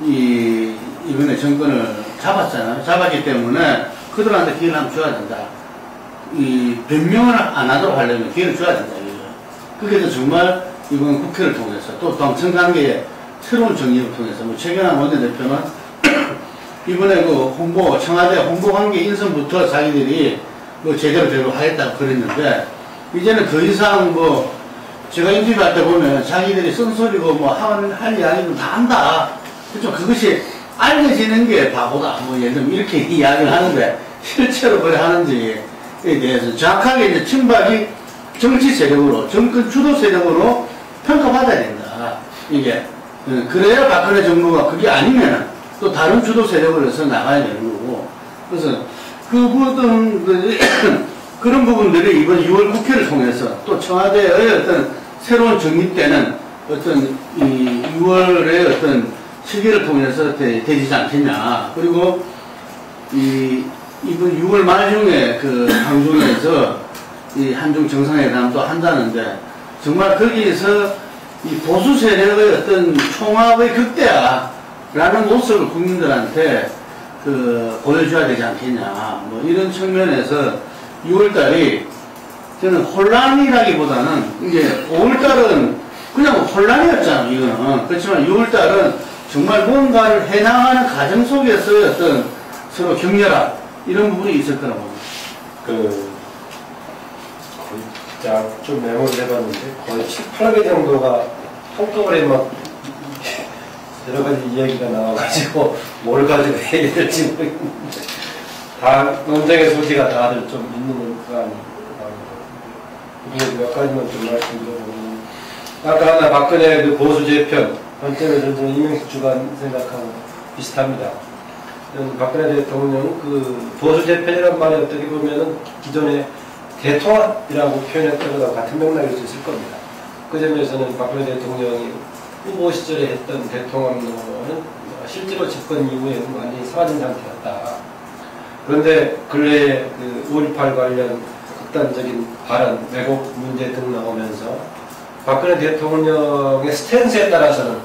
이번에 정권을 잡았잖아요. 잡았기 때문에 그들한테 기회를 한번 줘야 된다. 변명을 안 하도록 하려면 기회를 줘야 된다. 그게 정말 이번 국회를 통해서 또 당청 관계의 새로운 정리를 통해서 뭐 최경환 원내대표는 이번에 그 청와대 홍보관계 인선부터 자기들이 뭐 제대로 하겠다고 그랬는데 이제는 더 이상 뭐 제가 인터뷰할 때 보면 자기들이 쓴소리고 뭐 할 이야기는 다 한다. 그렇죠. 그것이 알려지는 게 바보다. 뭐 예를 들면 이렇게 이야기를 하는데 실제로 그래 하는지에 대해서 정확하게 이제 친박이 정치 세력으로, 정권 주도 세력으로 평가받아야 된다. 이게. 그래야 박근혜 정부가 그게 아니면 또 다른 주도 세력으로서 나가야 되는 거고. 그래서 그런 부분들이 이번 6월 국회를 통해서 또 청와대의 어떤 새로운 정립되는 어떤 이 6월의 어떤 시기를 통해서 되지 않겠냐. 그리고 이번 6월 말 중에 그 방송에서 이 한중 정상회담도 한다는데 정말 거기에서 이 보수 세력의 어떤 총합의 극대화라는 모습을 국민들한테 보여줘야 되지 않겠냐. 뭐 이런 측면에서 6월달이 저는 혼란이라기보다는 이제 5월달은 그냥 혼란이었잖아요. 이거는. 그렇지만 6월달은 정말 뭔가를 해나가는 과정 속에서 어떤 서로 격렬한 이런 부분이 있을 거라고 봅니다. 좀 메모를 해봤는데 거의 7, 8개 정도가 한꺼번에 막 여러 가지 이야기가 나와가지고 뭘 가지고 해야 될지 모르겠는데 다 논쟁의 소지가 다들 좀 있는 거 아닌가. 몇 가지만 좀 말씀드려보면 아까 하나 박근혜 그 보수 재편 번째는 저는 이명박 주간 생각하고 비슷합니다. 박근혜 대통령 그 보수 재편이란 말이 어떻게 보면은 기존에 대통합이라고 표현했던 거랑 같은 맥락일 수 있을 겁니다. 그 점에서는 박근혜 대통령이 후보 시절에 했던 대통합론은 실제로 집권 이후에는 완전히 사라진 상태였다. 그런데 근래에 그 5.18 관련 극단적인 발언, 왜곡 문제 등 나오면서 박근혜 대통령의 스탠스에 따라서는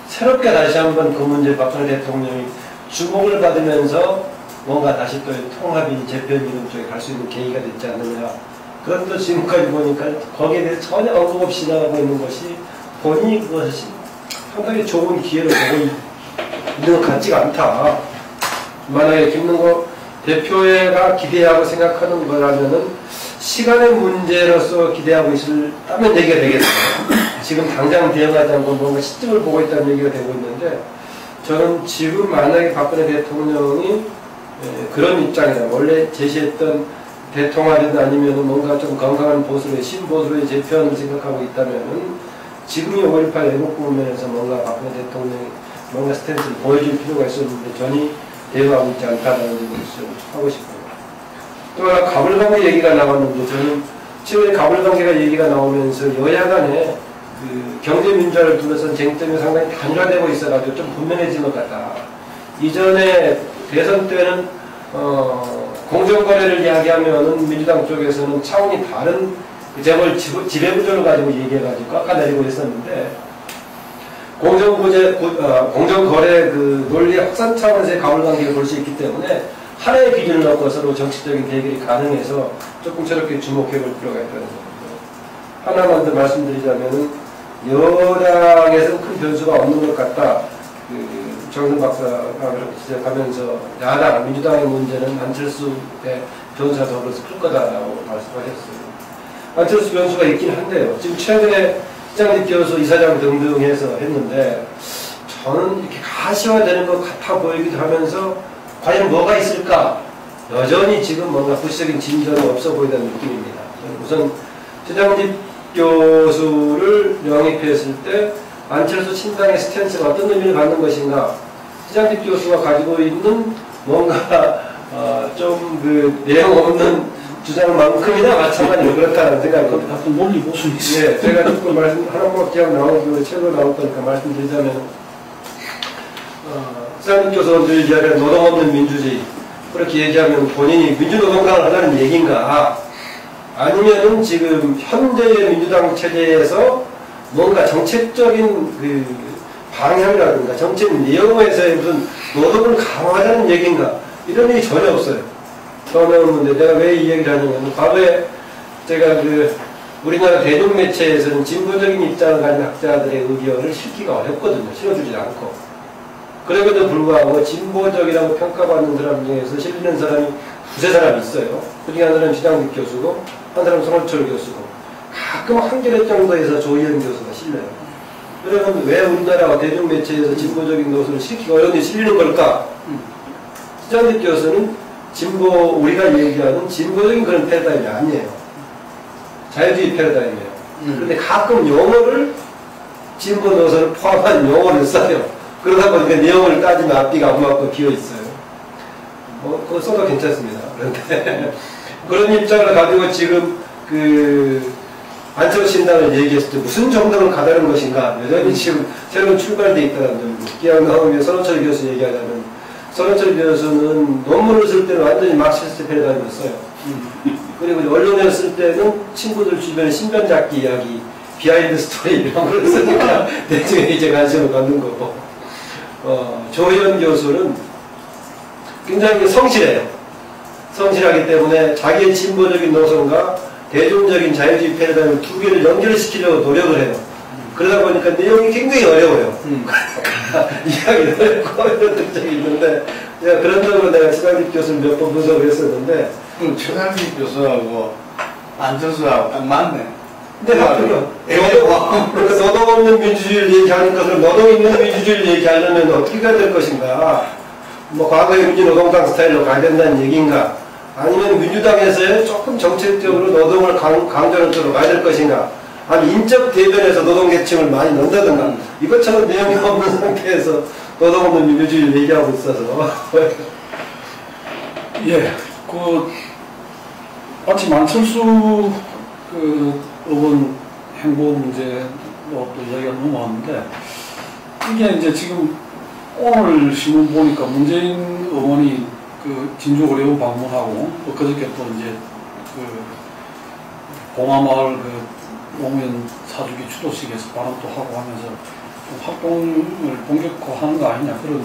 새롭게 다시 한번 그 문제 박근혜 대통령이 주목을 받으면서 뭔가 다시 또 통합이 재편 이런 쪽에 갈 수 있는 계기가 됐지 않느냐. 그것도 지금까지 보니까 거기에 대해서 전혀 언급 없이 나가고 있는 것이 본인이 그것이 상당히 좋은 기회를 보고 있는 것 같지가 않다. 만약에 김능호 대표가 기대하고 생각하는 거라면은 시간의 문제로서 기대하고 있다면 얘기가 되겠어요. 지금 당장 대응하지 않고 뭔가 시점을 보고 있다는 얘기가 되고 있는데 저는 지금 만약에 박근혜 대통령이 그런 입장이다. 원래 제시했던 대통합이든 아니면 뭔가 좀 건강한 보수의 신보수의 재편을 생각하고 있다면은 지금이 5.18 애국 국면에서 뭔가 박근혜 대통령이 뭔가 스탠스를 보여줄 필요가 있었는데 전혀 대응하고 있지 않다는 것을 하고 싶어요. 또 하나 가불관계 얘기가 나왔는데 저는 최근에 가불관계가 얘기가 나오면서 여야 간에 그 경제민주화를 둘러싼 쟁점이 상당히 단일화되고 있어가지고 좀 분명해진 것 같다. 이전에 대선 때는 공정거래를 이야기하면은 민주당 쪽에서는 차원이 다른 재벌 지배구조를 가지고 얘기해가지고 깎아내리고 있었는데 공정거래 그 논리 확산 차원에서의 가불관계를 볼 수 있기 때문에 하나의 기준을 놓고 서로 정치적인 대결이 가능해서 조금 저렇게 주목해볼 필요가 있다는 겁니다. 하나만 더 말씀드리자면은 여당에서는 큰 변수가 없는 것 같다. 정선 박사가 지적하면서 야당, 민주당의 문제는 안철수의 변수가 더불어서 클 거다라고 말씀하셨어요. 안철수 변수가 있긴 한데요. 지금 최근에 시장님 교수 이사장 등등 해서 했는데 저는 이렇게 가시화되는 것 같아 보이기도 하면서 과연 뭐가 있을까? 여전히 지금 뭔가 구체적인 진전이 없어 보이는 느낌입니다. 우선 시장님 교수를 영입했을 때 안철수 친당의 스탠스가 어떤 의미를 갖는 것인가? 시장님 교수가 가지고 있는 뭔가 좀 그 내용 없는 주장만큼이나 마찬가지로 그렇다는 생각입니다. 약간 논리 모순이 있어요. 네, 제가 조금 하나만 기억 나오고 책으로 나올 거니까 말씀드리자면 시장님 교수들 이야기하는 노동 없는 민주주의 그렇게 얘기하면 본인이 민주노동당을 하자는 얘기인가? 아니면은 지금 현재의 민주당 체제에서 뭔가 정책적인 그 방향이라든가 정책 내용에서의 무슨 노동을 강화하자는 얘기인가? 이런 얘기 전혀 없어요. 저는 내가 왜 이 얘기를 하냐면 과거에 제가 그 우리나라 대중매체에서는 진보적인 입장을 가진 학자들의 의견을 실기가 어렵거든요. 실어주지 않고. 그럼에도 불구하고 진보적이라고 평가받는 사람 중에서 실리는 사람이 두세 사람이 있어요. 그중에 한 사람은 시장직 교수고 한 사람은 손원철 교수고 가끔 한 개렛 정도에서 조희연 교수가 실려요. 그러면 왜 우리나라 대중매체에서 진보적인 것을 실기가 어려운데 실리는 걸까? 시장직 교수는 우리가 얘기하는 진보적인 그런 패러다임이 아니에요. 자유주의 패러다임이에요. 그런데 가끔 용어를 진보 노선을 포함한 용어를 써요. 그러다 보니까 내용을 따지면 앞뒤가 안 맞고 비어있어요. 그거 써도 괜찮습니다. 그런데 그런 입장을 가지고 지금 안철수 신당을 얘기했을 때 무슨 정당을 가다는 것인가 여전히 지금 새로운 출발되어 있다는 점입니다. 기왕 나오면 손원철 교수 얘기하자면 손원철 교수는 논문을 쓸 때는 완전히 막시스트 패러다임을 써요. 그리고 언론에 쓸 때는 친구들 주변에 신변 잡기 이야기, 비하인드 스토리 이런 걸 쓰니까 대중에 이제 관심을 갖는 거고 조희연 교수는 굉장히 성실해요. 성실하기 때문에 자기의 진보적인 노선과 대중적인 자유주의 패러다임을 두 개를 연결시키려고 노력을 해요. 그러다 보니까 내용이 굉장히 어려워요. 이야기를 어렵고 이런 특징이 있는데 제가 그런 점으로 내가 최강직 교수를 몇 번 분석을 했었는데 최강직 교수하고 안철수하고 딱 맞네. 근데 노동 없는 민주주의를 얘기하는 것을 노동 있는 민주주의를 얘기하려면 어떻게 가야 될 것인가? 과거의 민주노동당 스타일로 가야 된다는 얘기인가? 아니면 민주당에서의 조금 정책적으로 노동을 강조하는 쪽으로 가야 될 것인가? 아니 인적 대변에서 노동계층을 많이 넣는다든가 이것처럼 내용이 없는 상태에서 노동 없는 민주주의를 얘기하고 있어서 예, 마침 안철수 의원 행보 문제로 또 이야기가 넘어왔는데 이게 이제 지금 오늘 신문 보니까 문재인 의원이 진주 어려운 방문하고 그저께 또 이제 봉화마을 노무현 사주기 추도식에서 발언도 하고 하면서 좀 활동을 본격화하는 거 아니냐 그런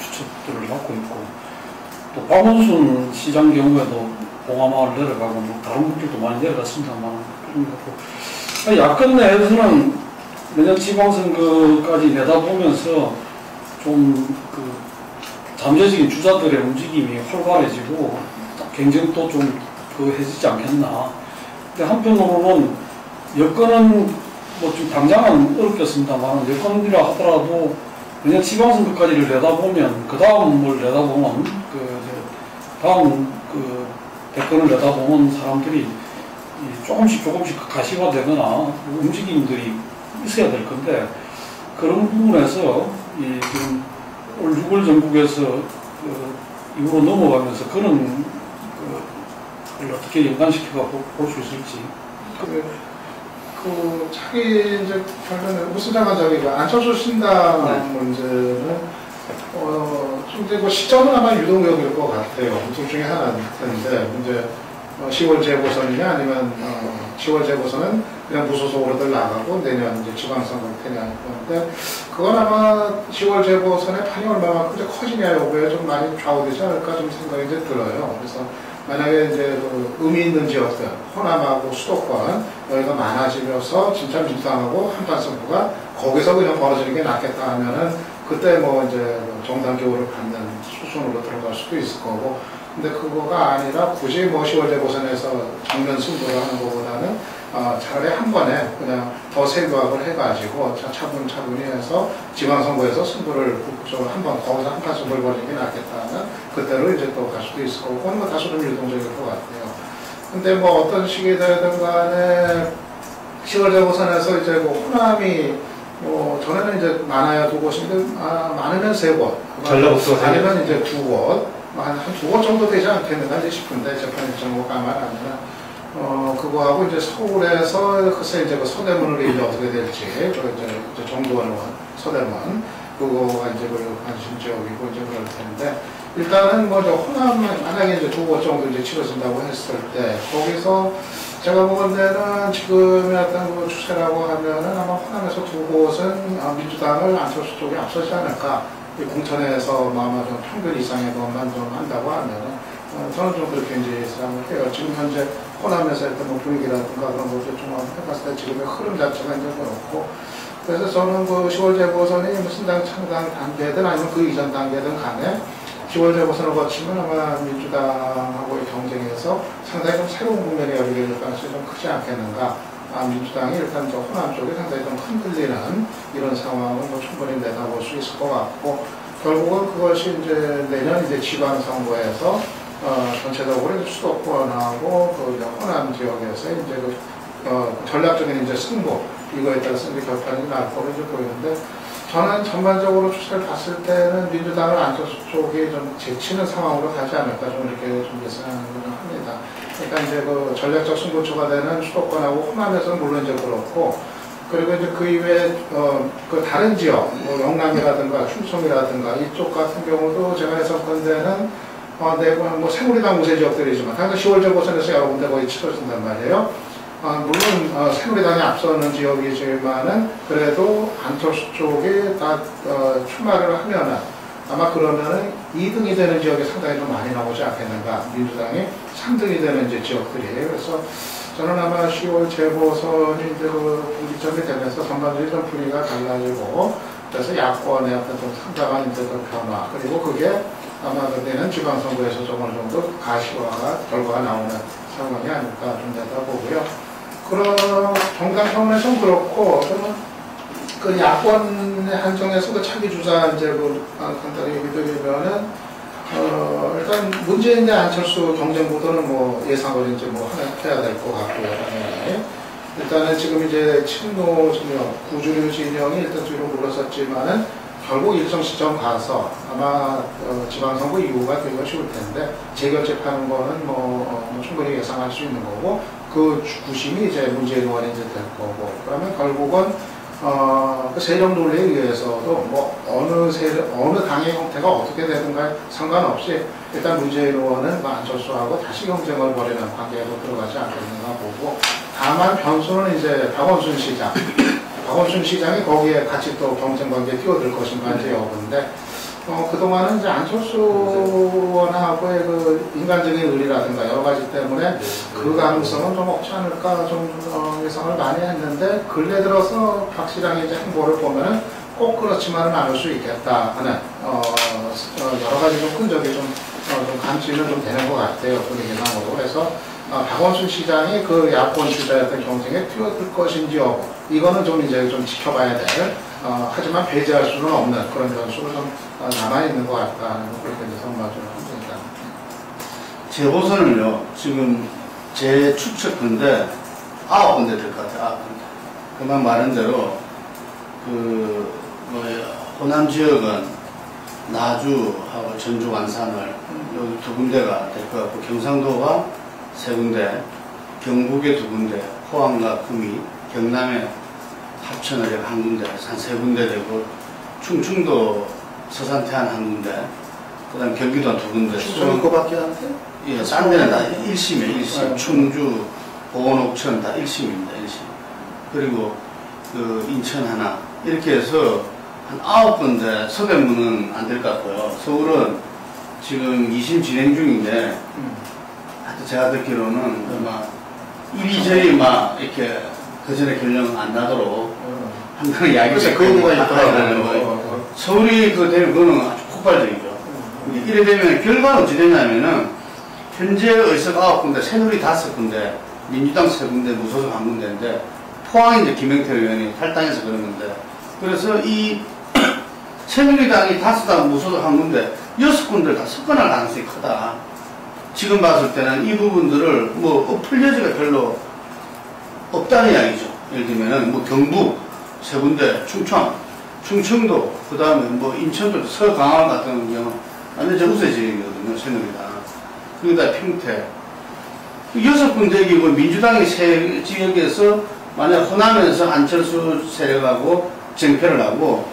추측들을 갖고 있고 또 박원순 시장 경우에도 봉화마을 내려가고 다른 분들도 많이 내려갔습니다만 그런 거 야권 내에서는 내년 지방선거까지 내다보면서 좀 잠재적인 주자들의 움직임이 활발해지고 경쟁도 좀 해지지 않겠나. 근데 한편으로는 여건은 좀 당장은 어렵겠습니다만 여건이라 하더라도 내년 지방선거까지를 내다보면 그 다음을 내다보면 다음 그 대권을 내다보면 사람들이 조금씩 가시가 되거나 움직임들이 있어야 될 건데, 그런 부분에서 지금 올 6월 전국에서 이후로 넘어가면서 그런 걸 어떻게 연관시켜서 볼 수 있을지. 자기 이제 결론은 무슨 장관장이 안철수 신당 문제는 좀 이제 시점은 아마 유동적일 것 같아요. 둘 중에 하나일 텐데, 이제 10월 재보선이냐 아니면 10월 재보선은 그냥 무소속으로들 나가고 내년 이제 지방선거일 테냐 그런데, 그건 아마 10월 재보선의 판이 얼마만큼 이제 커지냐 여부에 좀 많이 좌우되지 않을까 좀 생각이 이제 들어요. 그래서 만약에 이제 그 의미 있는 지역들, 호남하고 수도권 여기가 많아지면서 진짜 민주당하고 한판 승부가 거기서 그냥 벌어지는 게 낫겠다 하면은 그때 뭐 이제 정당 교우를 갖는 수순으로 들어갈 수도 있을 거고, 근데 그거가 아니라 굳이 뭐 10월 재보선에서 정면 승부를 하는 것보다는 차라리 한 번에 그냥 더 세부학을 해가지고 차분차분히 해서 지방선거에서 승부를 한번 거기서 한판 승부를 벌이는 게 낫겠다는 그때로 이제 또 갈 수도 있을 거고, 그건 뭐 다소 좀 유동적일 것 같아요. 근데 뭐 어떤 식이 되든 간에 10월 재보선에서 이제 뭐 호남이 뭐 전에는 이제 많아야 2곳인데 많으면 3곳, 아니면 이제 2곳, 한 2곳 정도 되지 않겠는가 싶은데 재판 일정보가 아마 아니라 그거하고 이제 서울에서 글쎄 이제 그 서대문으로 이제 어떻게 될지, 이제 정도원 의원 서대문 그거가 이제 그 관심 지역이고 이제 그럴 텐데, 일단은 뭐 저 호남 만약에 이제 2곳 정도 이제 치러진다고 했을 때 거기서 제가 보는 데는 지금의 어떤 그 추세라고 하면은 아마 호남에서 2곳은 민주당을 안철수 쪽에 앞서지 않을까. 공천에서 아마 좀 평균 이상의 것만 좀 한다고 하면은 저는 좀 그렇게 이제 예상을 해요. 지금 현재 호남에서 했던 뭐 분위기라든가 그런 것들 좀 해봤을 때 지금의 흐름 자체가 이제 그렇고, 그래서 저는 그 10월 재보선이 무슨 당 창당 단계든 아니면 그 이전 단계든 간에 10월 재보선을 거치면 아마 민주당하고의 경쟁에서 상당히 좀 새로운 국면이 열리게 될 가능성이 좀 크지 않겠는가. 민주당이 일단 저 호남 쪽에 상당히 좀 흔들리는 이런 상황을 뭐 충분히 내다볼 수 있을 것 같고, 결국은 그것이 이제 내년 이제 지방선거에서 전체적으로 이제 수도권하고 그 호남 지역에서 이제 전략적인 이제 승부, 이거에 따라서 이제 결판이 날 거로 이제 보이는데, 저는 전반적으로 추세를 봤을 때는 민주당을 안철수 쪽에 좀 제치는 상황으로 가지 않을까 좀 이렇게 좀 예상을 합니다. 그러니까 이제 그 전략적 승부처가 되는 수도권하고 호남에서는 물론 이제 그렇고, 그리고 이제 그 이외에 그 다른 지역, 뭐 영남이라든가 충청이라든가 이쪽 같은 경우도 제가 해석컨대는 뭐 새누리당 우세 지역들이지만 당장 10월 재보선에서 여러 군데 거의 치러진단 말이에요. 물론 새누리당이 앞서는 지역이지만은 그래도 안철수 쪽에 다 출마를 하면은 아마 그러면은 2등이 되는 지역이 상당히 좀 많이 나오지 않겠는가. 민주당이 3등이 되는 이제 지역들이에요. 그래서 저는 아마 10월 재보선이 이제 그 분기점이 되면서 전반적인 좀 분위기가 달라지고, 그래서 야권의 어떤 좀 상당한 이제 그 변화, 그리고 그게 아마 그때는 지방선거에서 좀 어느 정도 가시화가 결과가 나오는 상황이 아닐까 좀 되다 보고요. 그런 정당 차원에서는 그렇고, 저는 그 야권의 한정에서 그 차기 주자 이제 그 간단히 얘기드리면은 일단 문재인 대 안철수 경쟁 구도는 뭐 예상을 이제 뭐 하나 해야 될 것 같고요. 당연히 일단은 지금 이제 친노 진영, 구주류 진영이 일단 뒤로 물러섰지만은 결국 일정 시점 가서 아마 지방선거 이후가 되기가 쉬울 텐데 재결집하는 거는 뭐 충분히 예상할 수 있는 거고, 그 구심이 이제 문재인 의원이 이제 될 거고, 그러면 결국은 그 세력 논리에 의해서도 뭐 어느 당의 형태가 어떻게 되든가 상관없이 일단 문재인 의원은 안철수하고 다시 경쟁을 벌이는 관계로 들어가지 않겠는가 보고, 다만 변수는 이제 박원순 시장. 박원순 시장이 거기에 같이 또 경쟁 관계에 뛰어들 것인가 이제 여부인데, 그동안은 이제 안철수 의원하고의 그 인간적인 의리라든가 여러 가지 때문에 그 가능성은 좀 없지 않을까 좀 예상을 많이 했는데, 근래 들어서 박 시장의 이제 행보를 보면은 꼭 그렇지만은 않을 수 있겠다 하는 여러 가지 좀 끈적이 좀 감지는 좀 되는 것 같아요. 분위기상으로. 그래서 박원순 시장이 그 야권 주자였던 경쟁에 뛰어들 것인지 여부, 이거는 좀 이제 좀 지켜봐야 될, 하지만 배제할 수는 없는 그런 변수가 좀 남아있는 것 같다는 그렇게 이제 선마를 합니다. 재보선을요, 지금 제 추측인데 9군데 될 것 같아요. 9군데. 그만 말한 대로 호남 지역은 나주하고 전주 완산을 여기 2군데가 될 것 같고, 경상도가 3군데, 경북에 2군데, 포항과 구미, 경남에 합천을 1군데, 한 3군데 되고, 충청도 서산 태안 1군데, 그 다음 경기도 2군데. 충청이 그밖에 안 돼? 예, 딴 데는 다 1심이에요, 1심. 충주, 보건, 옥천 다 1심입니다, 1심. 그리고 인천 하나. 이렇게 해서 한 9군데, 서대문은 안 될 것 같고요. 서울은 지금 2심 진행 중인데, 하여튼 제가 듣기로는 아마 이리저리 막 이렇게 그 전에 결정 안 나도록 한다는 이야기가 그 얘기가 있더라고요. 서울이 되면 그거는 아주 폭발적이죠. 이래 되면 결과는 어찌 되냐면은 현재 의석 9군데, 새누리 5군데, 민주당 3군데, 무소속 1군데인데 포항이 이제 김영태 의원이 탈당해서 그런 건데, 그래서 이 새누리당이 5당 무소속 1군데 6군데를 다 섞어날 가능성이 크다. 지금 봤을 때는 이 부분들을 엎을 여지가 별로 없다는 이야기죠. 예를 들면은 경북 3군데, 충청도, 그 다음에 인천도 서강화 같은 경우 완전 정세 지역이거든요, 새누리당. 거기다 평택. 6군데이고 민주당이 세 지역에서 만약 호남에서 안철수 세력하고 쟁패를 하고,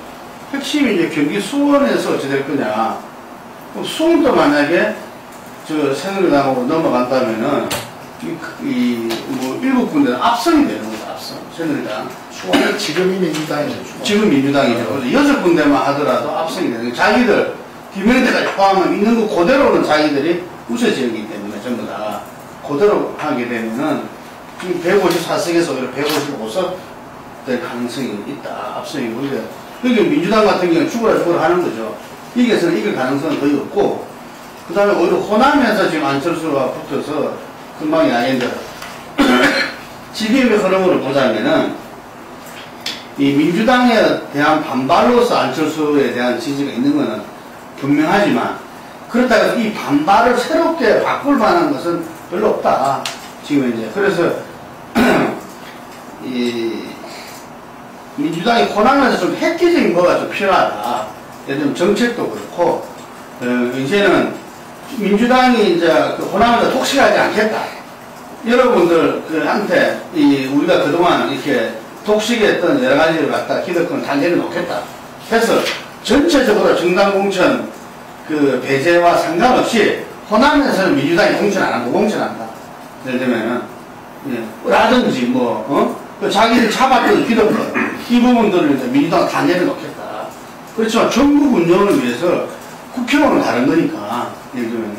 핵심이 이제 경기 수원에서 어찌 될 거냐. 그럼 수원도 만약에 새누리당으로 넘어간다면은 7군데는 압승이 되는 거죠, 압승. 새누리당. 수원은 지금이 민주당이죠. 지금 민주당이죠. 그래서 6군데만 하더라도 압승이 되는 거죠. 자기들, 김영태까지 포함하면 있는 거 그대로는 자기들이 우세 지역이기 때문에 전부 다 그대로 하게 되면은 지금 154석에서 오히려 155석 될 가능성이 있다. 압승이고. 그러니까 민주당 같은 경우는 죽으라 하는 거죠. 이게서는 이길 가능성은 거의 없고, 그 다음에 오히려 호남에서 지금 안철수가 붙어서 금방 이야기했는데 지금의 흐름으로 보자면은 이 민주당에 대한 반발로서 안철수에 대한 지지가 있는 것은 분명하지만, 그렇다고 해서 이 반발을 새롭게 바꿀 만한 것은 별로 없다. 지금 이제. 그래서 이 민주당이 호남에서 좀 획기적인 거가 좀 필요하다. 예를 들면 정책도 그렇고, 이제는 민주당이 이제 호남에서 독식하지 않겠다. 여러분들 한테 우리가 그동안 이렇게 독식했던 여러 가지를 갖다 기득권 단계를 놓겠다. 그래서 전체적으로 정당 공천 배제와 상관없이 호남에서는 민주당이 공천 안 하고 공천한다. 예를 들면은 라든지 자기들 잡았던 기득권 이 부분들을 이제 민주당 다 내려놓겠다. 그렇지만 전국 운영을 위해서 국회의원은 다른 거니까, 예를 들면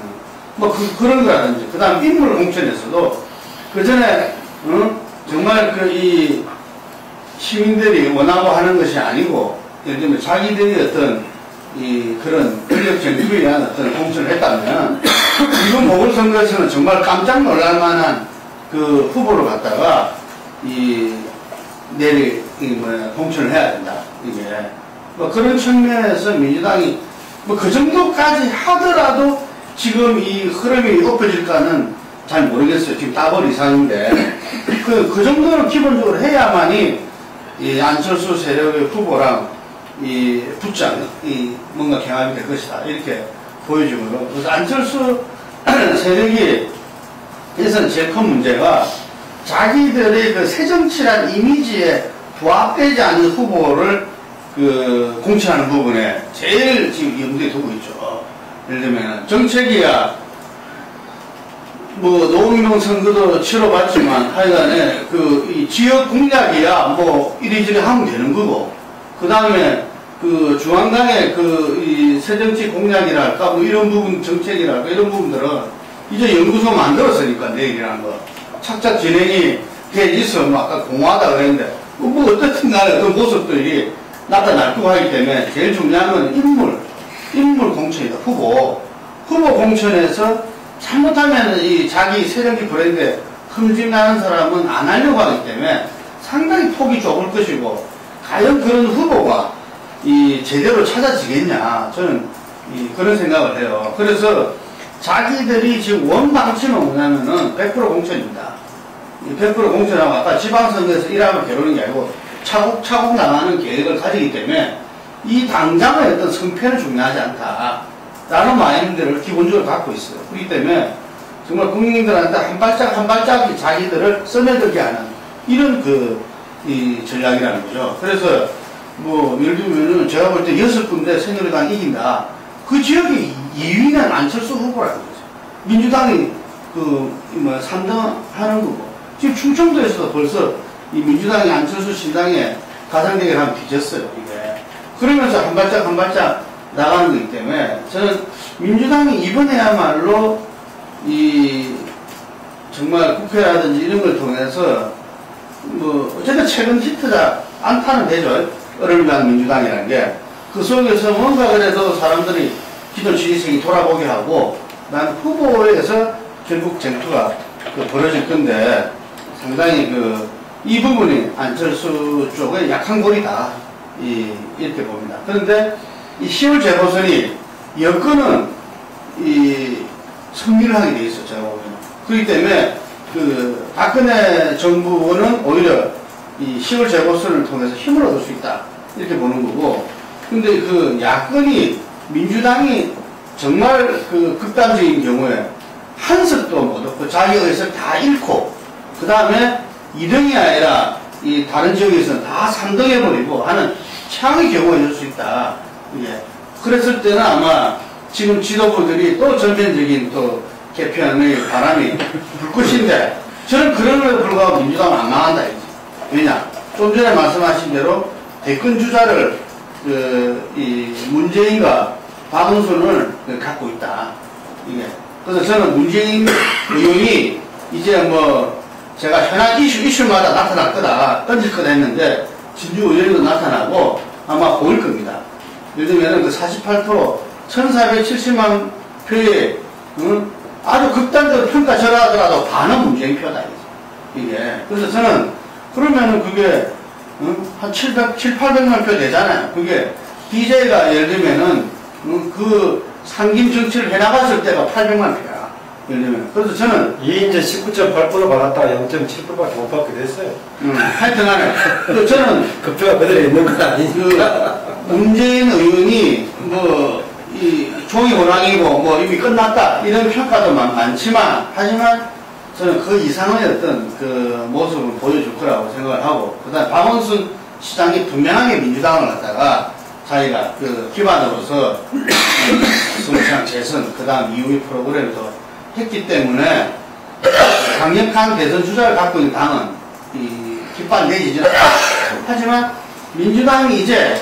그런 거라든지, 그 다음 인물 공천에서도 그 전에 정말 이 시민들이 원하고 하는 것이 아니고, 예를 들면 자기들이 어떤 그런 권력 정립에 의한 어떤 공천을 했다면 이번 보궐선거에서는 정말 깜짝 놀랄 만한 그 후보를 갖다가 공천을 해야 된다. 이게 그런 측면에서 민주당이 그 정도까지 하더라도 지금 이 흐름이 엎어질까는 잘 모르겠어요. 지금 따벌 이상인데 그 정도는 기본적으로 해야만이 이 안철수 세력의 후보랑 이 붙장 뭔가 경합이 될 것이다. 이렇게 보여지고요. 그래서 안철수 세력이 에서는 제일 큰 문제가 자기들의 그 새정치란 이미지에 부합되지 않는 후보를 공천하는 부분에 제일 지금 염두에 두고 있죠. 예를 들면 정책이야 노웅동 선거도 치러봤지만 하여간에 이 지역 공약이야 이리저리 하면 되는 거고, 그 다음에 중앙당의 이 새정치 공약이랄까 이런 부분 정책이랄까 이런 부분들은 이제 연구소 만들었으니까 내일이라는 거 착착 진행이 돼 있어. 아까 공허하다 그랬는데 어떻든 간에 어떤 모습들이 나타날 거 하기 때문에 제일 중요한 건 인물 공천이다. 후보 공천에서 잘못하면 자기 세력이 브랜드에 흠집나는 사람은 안 하려고 하기 때문에 상당히 폭이 좁을 것이고, 과연 그런 후보가 제대로 찾아지겠냐, 저는 그런 생각을 해요. 그래서 자기들이 지금 원방침은 뭐냐면은 100% 공천입니다. 이 100% 공천하고 아까 지방선거에서 일하면 겨루는 게 아니고 차곡차곡 나가는 계획을 가지기 때문에 이 당장의 어떤 성패는 중요하지 않다. 라는 마인드를 기본적으로 갖고 있어요. 그렇기 때문에 정말 국민들한테 한 발짝 한 발짝이 자기들을 써내들게 하는 이런 이 전략이라는 거죠. 그래서 뭐 예를 들면은 제가 볼 때 6군데 새누리당이 이긴다. 그 지역의 2위는 안철수 후보라는 거죠. 민주당이 3등 하는 거고. 지금 충청도에서도 벌써 이 민주당이 안철수 신당에 가상대결 하면 뒤졌어요, 이게. 그러면서 한 발짝 한 발짝 나가는 거기 때문에 저는 민주당이 이번에야말로 정말 국회라든지 이런 걸 통해서 어쨌든 최근 히트자 안타는 되죠. 어른을 위한 민주당이라는 게. 그 속에서 뭔가 그래도 사람들이 기존 지지층이 돌아보게 하고 난 후보에서 결국 쟁투가 벌어질 건데 상당히 이 부분이 안철수 쪽의 약한 골이다. 이렇게 봅니다. 그런데 이 10월 재보선이 여건은 승리를 하게 돼 있어, 제가 보면. 그렇기 때문에 박근혜 정부는 오히려 이 10월 재보선을 통해서 힘을 얻을 수 있다. 이렇게 보는 거고. 근데 야권이 민주당이 정말 극단적인 경우에 한석도 못 얻고 자기 의석을 다 잃고 그 다음에 2등이 아니라 이 다른 지역에서는 다 3등 해버리고 하는 최악의 경우가 있을 수 있다. 예. 그랬을 때는 아마 지금 지도부들이 또 전면적인 개편의 바람이 불 것인데 저는 그런 거에 불구하고 민주당은 안 망한다. 왜냐? 좀 전에 말씀하신 대로 대권 주자를 이 문재인과 박원순을 갖고 있다. 이게. 그래서 저는 문재인 의원이 이제 제가 현안 이슈마다 나타날 거다, 던질 거다 했는데 진주 의원도 나타나고 아마 보일 겁니다. 예를 들면 48% 1470만 표에 아주 극단적으로 평가절하더라도 반은 문재인 표다. 이게. 그래서 저는 그러면은 그게 한 800만 표 되잖아요. 그게 DJ가 예를 들면은 상김 정치를 해나갔을 때가 800만 표야. 예를 들면. 그래서 저는 이제 19.8% 받았다가 0.7%밖에 못 받게 됐어요. 하여튼간에 저는 그 표가 그대로 있는 건 아니니까. 문재인 의원이 이 종이 호랑이고 이미 끝났다 이런 평가도 많지만 하지만 저는 그 이상의 어떤 모습을 보여줄 거라고 생각을 하고 그다음 박원순 시장이 분명하게 민주당을 갖다가 자기가 기반으로서 수무시장 재선 그다음 이후의 프로그램을 또 했기 때문에 강력한 대선 주자를 갖고 있는 당은 깃발 내지죠. 하지만 민주당이 이제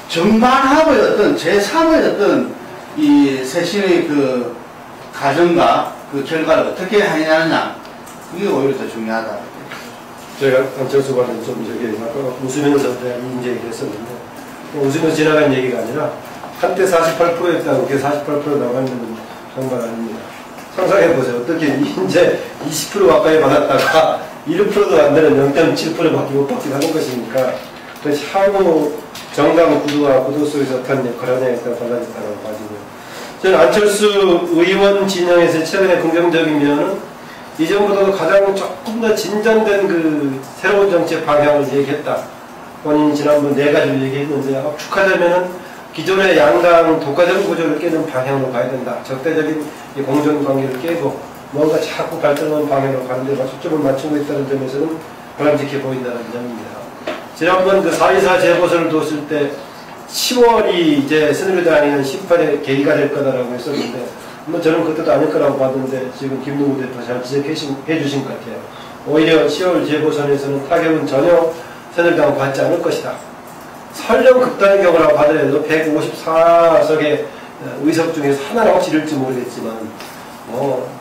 정반합의 제3의 이 세신의 가정과 결과를 어떻게 하느냐 그게 오히려 더 중요하다. 제가 안철수 관련 좀 아까 웃으면서 인정을 했었는데 웃으면서 지나간 얘기가 아니라 한때 48%였다고 그게 48% 나가는 정말 아닙니다. 상상해보세요. 어떻게 이제 20% 가까이 받았다가 1%도 안 되는 0.7%밖에 못 받게 하는 것이니까 향후 정당 구도와 구도 속에서 어떤 역할을 하냐에 따라 달라졌다고 봐지고요. 저는 안철수 의원 진영에서 최근에 긍정적인 면은 이전보다도 가장 조금 더 진전된 새로운 정책 방향을 얘기했다. 본인이 지난번 4가지를 얘기했는데 압축하자면은 기존의 양당 독과점 구조를 깨는 방향으로 가야 된다. 적대적인 공정관계를 깨고 뭔가 자꾸 발전하는 방향으로 가는 데 초점을 맞추고 있다는 점에서는 바람직해 보인다는 점입니다. 지난번 4.24 재보선을 뒀을 때 10월이 이제 새누리당에는 심판의 계기가 될 거다라고 했었는데 저는 그때도 아닐 거라고 봤는데 지금 김동우 대표 잘 지적해 주신 것 같아요. 오히려 10월 재보선에서는 타격은 전혀 새누리당은 받지 않을 것이다. 설령 극단의 경우라고 하더라도 154석의 의석 중에서 하나는 혹시 이럴지 모르겠지만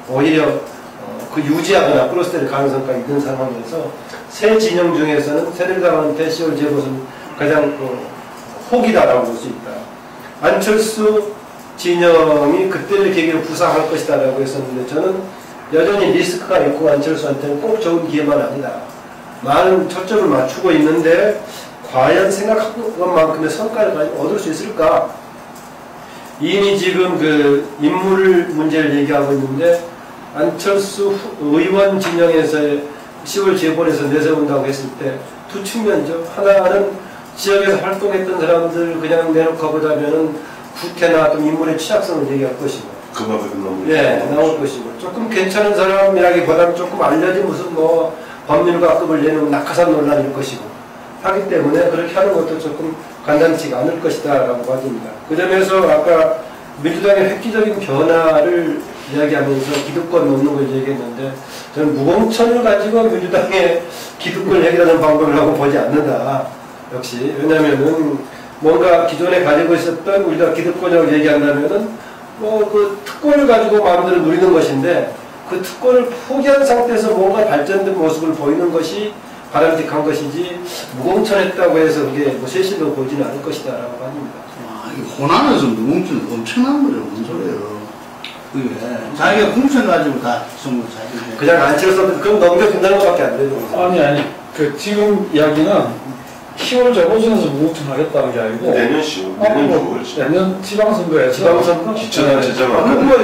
오히려 유지하거나 플러스될 가능성까지 있는 상황에서 새 진영 중에서는 새누리당한테 10월 재보선 가장 혹이다라고 볼 수 있다. 안철수 진영이 그때를 계기로 부상할 것이다 라고 했었는데 저는 여전히 리스크가 있고 안철수한테는 꼭 좋은 기회만 아니다. 많은 초점을 맞추고 있는데 과연 생각한 것만큼의 성과를 얻을 수 있을까? 이미 지금 그 인물 문제를 얘기하고 있는데 안철수 의원 진영에서의 10월 재보에서 내세운다고 했을 때 두 측면이죠. 하나는 지역에서 활동했던 사람들 그냥 내놓고 보자면은 구태나 어떤 인물의 취약성을 얘기할 것이고 그 밥에 끝나면 예, 나올 것이고 조금 괜찮은 사람이라기보다는 조금 알려진 무슨 뭐 법률가급을 내는 낙하산 논란일 것이고 하기 때문에 그렇게 하는 것도 조금 간단치가 않을 것이다 라고 봐집니다. 그 점에서 아까 민주당의 획기적인 변화를 이야기하면서 기득권 넣는 걸 얘기했는데 저는 무공천을 가지고 민주당의 기득권을 해결하는 방법이라고 보지 않는다. 역시 왜냐하면은 뭔가 기존에 가지고 있었던 우리가 기득권이라고 얘기한다면은 뭐 그 특권을 가지고 마음대로 누리는 것인데 그 특권을 포기한 상태에서 뭔가 발전된 모습을 보이는 것이 바람직한 것이지 무공천했다고 해서 그게 뭐 쇄신으로 보이지는 않을 것이다 라고 합니다. 와, 이 호남에서 무공천 엄청난 거죠. 무슨 소리예요. 그게 자기가 공천 가지고 다 전부 자기 그냥 안철수 그럼 넘겨준다는 것밖에 안 되는 거죠. 아니 그 지금 이야기는 10월 재보선에서 무공천 하겠다는 게 아니고 내년 10월, 내년 6월. 내년 지방선거에서 지방선거? 기초단체장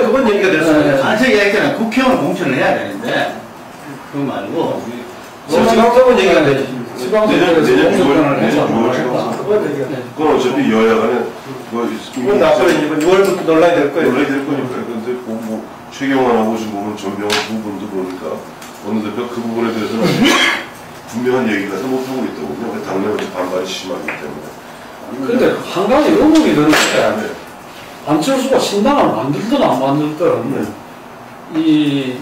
그건 얘기가 될 수 있어요. 제가 얘기했잖아요. 국회의원 공천을 해야 되는데 그거 말고 지방선거는 얘기가 안 되지. 지방선거에서 내년 6월, 공천을 내년 해서 6월 하겠다. 그건 얘기가 돼. 그건 어차피 여야 간에 이건 나중에 이번 6월부터 논란이 될 거예요. 논란이 될 거니까. 근데 뭐 최경환하고 지금 보면 전병헌 두 분도 보니까 어느 대표 그 부분에 대해서는 분명한 얘기가 못 하고 있더군요. 당내에서 반발이 심하기 때문에. 근데 한 가지 의문이 드는데 안철수가 신당을 만들든 안 만들든 이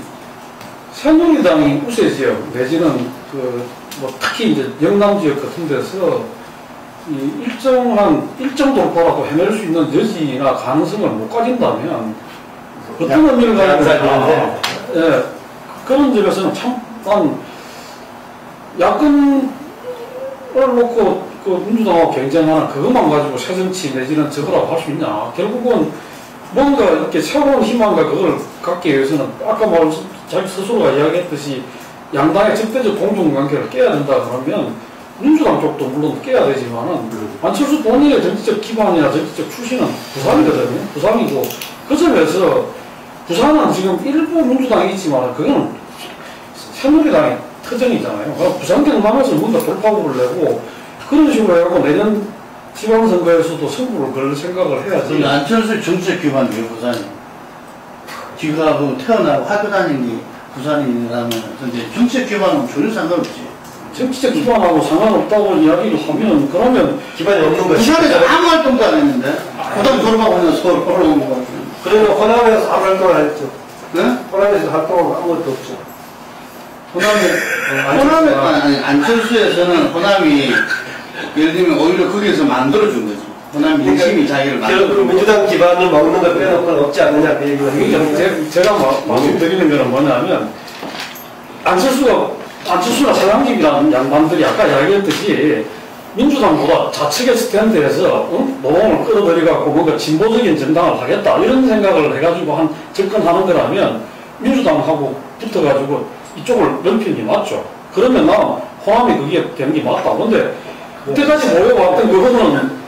새누리당이 우세 지역 내지는 그 뭐 특히 이제 영남 지역 같은 데서 이 일정 돌파라고 해낼 수 있는 여지나 가능성을 못 가진다면 어떤 의미를 가지고 예, 그런 점에서는 참 난 야권을 놓고 그 민주당하고 경쟁하는 그것만 가지고 새정치 내지는 저거라고 할 수 있냐. 결국은 뭔가 이렇게 새로운 희망과 그걸 갖기 위해서는 아까 자기 스스로가 이야기했듯이 양당의 적대적 공동관계를 깨야 된다 그러면 민주당 쪽도 물론 깨야 되지만은 안철수 본인의 정치적 기반이나 정치적 출신은 부산이거든요. 부산이고 그 점에서 부산은 지금 일부 민주당이 있지만 그거는 새누리당의 터전이잖아요. 그럼 부산 경남에서 뭔가 돌파구를 내고 그런 식으로 해갖고 내년 지방선거에서도 승부를 걸 생각을 해야지. 안철수 정치적 기반이 왜 부산이에요? 지가 그 태어나고 학교 다닌 게 부산이라면 근데 정치적 기반은 전혀 상관없지. 정치적 기반하고 상관없다고 이야기를 하면 그러면 기반이 없는 거지. 부산에서 아무 활동도 안 했는데 부산 돌아가고 있는 서울 올라온 거 같아요. 그러면 호남에서 아무 활동을 안 했죠. 네? 호남에서 활동은 아무것도 없죠. 호남에 아니 안철수에서는 호남이 예를 들면 오히려 거기에서 만들어준 거지. 호남 민심이 자기를 결국 만들어준 거. 민주당 기반을 먹는 걸 빼놓고는 없지 않느냐 그 얘기가 그러니까 제가 말씀드리는 거는 뭐냐면 안철수나 서양집이라는 양반들이 아까 이야기했듯이 민주당보다 좌측의 스탠드에서 노동을 끌어들여갖고 뭔가 진보적인 정당을 하겠다 이런 생각을 해가지고 한 접근하는 거라면 민주당하고 붙어가지고 이쪽을 넘기는 게 맞죠. 그러면 나 호남이 그게 되는 게 맞다. 근데 그때까지 모여왔던 그거는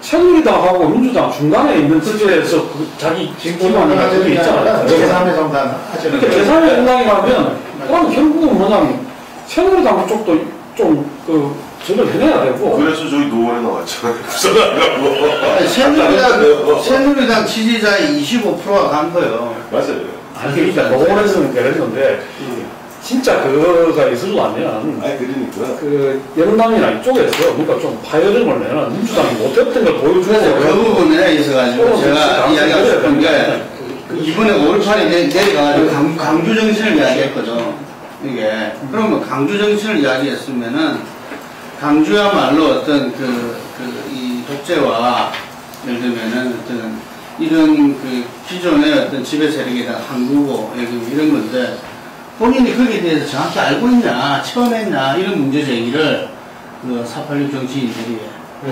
새누리당하고 민주당 중간에 있는 지점에서 그 자기 기반이나 그게 있잖아요. 제3의 정당 하죠. 그렇게 제3의 정당이라면 그럼 결국은 뭐냐면 새누리당 쪽도 좀 저걸 해내야 되고. 그래서 저희 노원에 나왔잖아요. 부산하려고. 새누리당 지지자의 25%가 간 거예요. 맞아요. 아니 그러니까 노원에서는 그랬는데 진짜 그거가 있으려면 아니 그러니까 그 영남이나 이쪽에서 뭔가 좀 파열음을 내는 민주당이 못했던 걸 보여주고 그래서 그 부분에 있어가지고 제가 이야기하고 싶은 게 이번에 5.18이 내려가가지고 강주 정신을 이야기했거든. 이게 그러면 강주 정신을 이야기했으면은 강주야말로 어떤 이 독재와 예를 들면은 어떤 이런 기존의 어떤 지배 세력에 대한 항구고 이런 건데 본인이 거기에 대해서 정확히 알고 있냐, 처음 했냐 이런 문제 제기를 486 정치인들이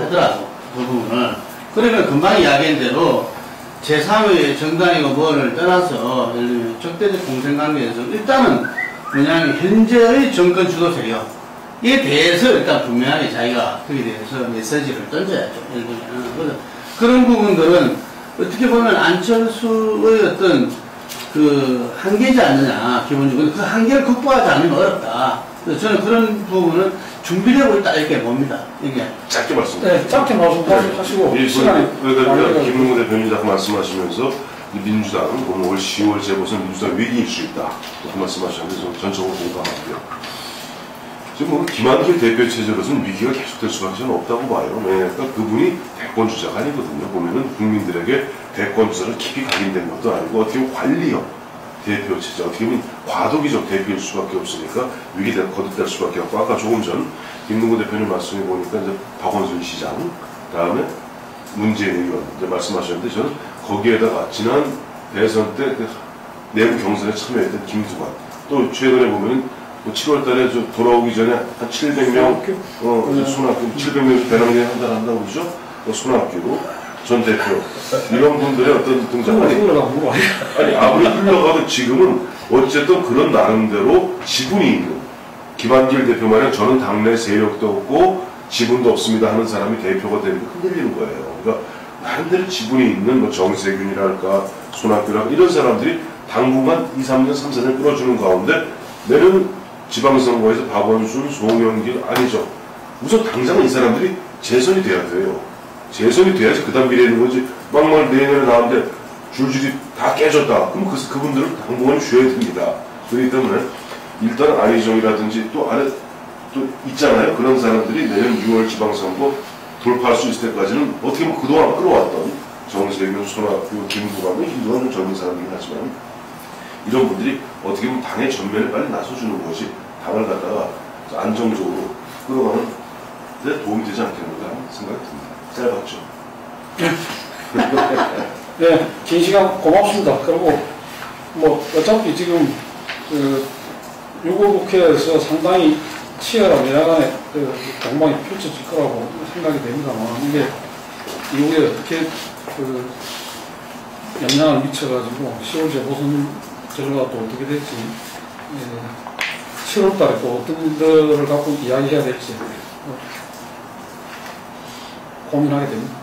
하더라고 그 부분을. 그러면 금방 이야기한 대로 제3의 정당이고 뭐를 떠나서 예를 들면 적대적 공생관계에서 일단은 뭐냐면 현재의 정권 주도 세력에 대해서 일단 분명하게 자기가 거기에 대해서 메시지를 던져야죠. 예를 들면 그런 부분들은 어떻게 보면 안철수의 어떤 그 한계지 않느냐, 기본적으로. 그 한계를 극복하지 않으면 어렵다. 그래서 저는 그런 부분은 준비되고 있다, 이렇게 봅니다. 이게. 짧게 말씀드립니다. 네, 짧게 말씀하시고 시간이 그러니까 김문구 대표님 자꾸 말씀하시면서 민주당은 올 10월 재보선 민주당 위기일 수 있다. 그 말씀하셨는데 저는 전적으로 공감하고요. 지금 뭐 김한길 대표 체제로서는 위기가 계속될 수밖에 없다고 봐요. 그러니까 그분이 대권 주자가 아니거든요. 보면은 국민들에게 대권 주자를 깊이 각인된 것도 아니고 어떻게 보면 관리형 대표 체제, 어떻게 보면 과도기적 대표일 수밖에 없으니까 위기가 거듭될 수밖에 없고, 아까 조금 전 김문구 대표님 말씀해 보니까 이제 박원순 시장, 다음에 문재인 의원 이제 말씀하셨는데, 저는 거기에다가 지난 대선 때 그 내부 경선에 참여했던 김두관, 또 최근에 보면 7월 달에 저 돌아오기 전에 한 700명, 손학규, 700명 배낭여행 한다고 그러죠? 손학규 전 대표. 이런 분들의 어떤 등장. 아니, 아무리 흘러가도 지금은 어쨌든 그런 나름대로 지분이 있는, 김한길 대표 말은 저는 당내 세력도 없고 지분도 없습니다 하는 사람이 대표가 되는 게 흔들리는 거예요. 그러니까 나름대로 지분이 있는 뭐 정세균이랄까, 손학규랄까, 이런 사람들이 당분간 2, 3년, 3, 4년 끌어주는 가운데 내년 지방선거에서 박원순, 송영길 아니죠. 우선 당장은 이 사람들이 재선이 돼야 돼요. 재선이 돼야지 그 다음 미래에 있는 거지. 막말 내년에 나왔는데 줄줄이 다 깨졌다. 그럼 그분들은 당분간 쉬어야 됩니다. 그렇기 때문에 일단 안희정이라든지 또 안에 또 있잖아요. 그런 사람들이 내년 6월 지방선거 돌파할 수 있을 때까지는 어떻게 보면 그동안 끌어왔던 정세균, 손학규, 김두관, 김두관 좀 젊은 사람이긴 하지만 이런 분들이 어떻게 보면 당의 전면에 빨리 나서주는 것이 당을 갖다가 안정적으로 끌어가는 데 도움이 되지 않겠는가 하는 생각이 듭니다. 짧았죠? 네, 긴 시간 고맙습니다. 그리고 뭐 어차피 지금 그 6월 국회에서 상당히 치열한 여야간의 그 공방이 펼쳐질 거라고 생각이 됩니다만, 이게 이후에 어떻게 그 영향을 미쳐가지고 10월 재보선 결과가 또 어떻게 될지, 7월 달에 또 어떤 일들을 갖고 이야기해야 될지 고민하게 됩니다.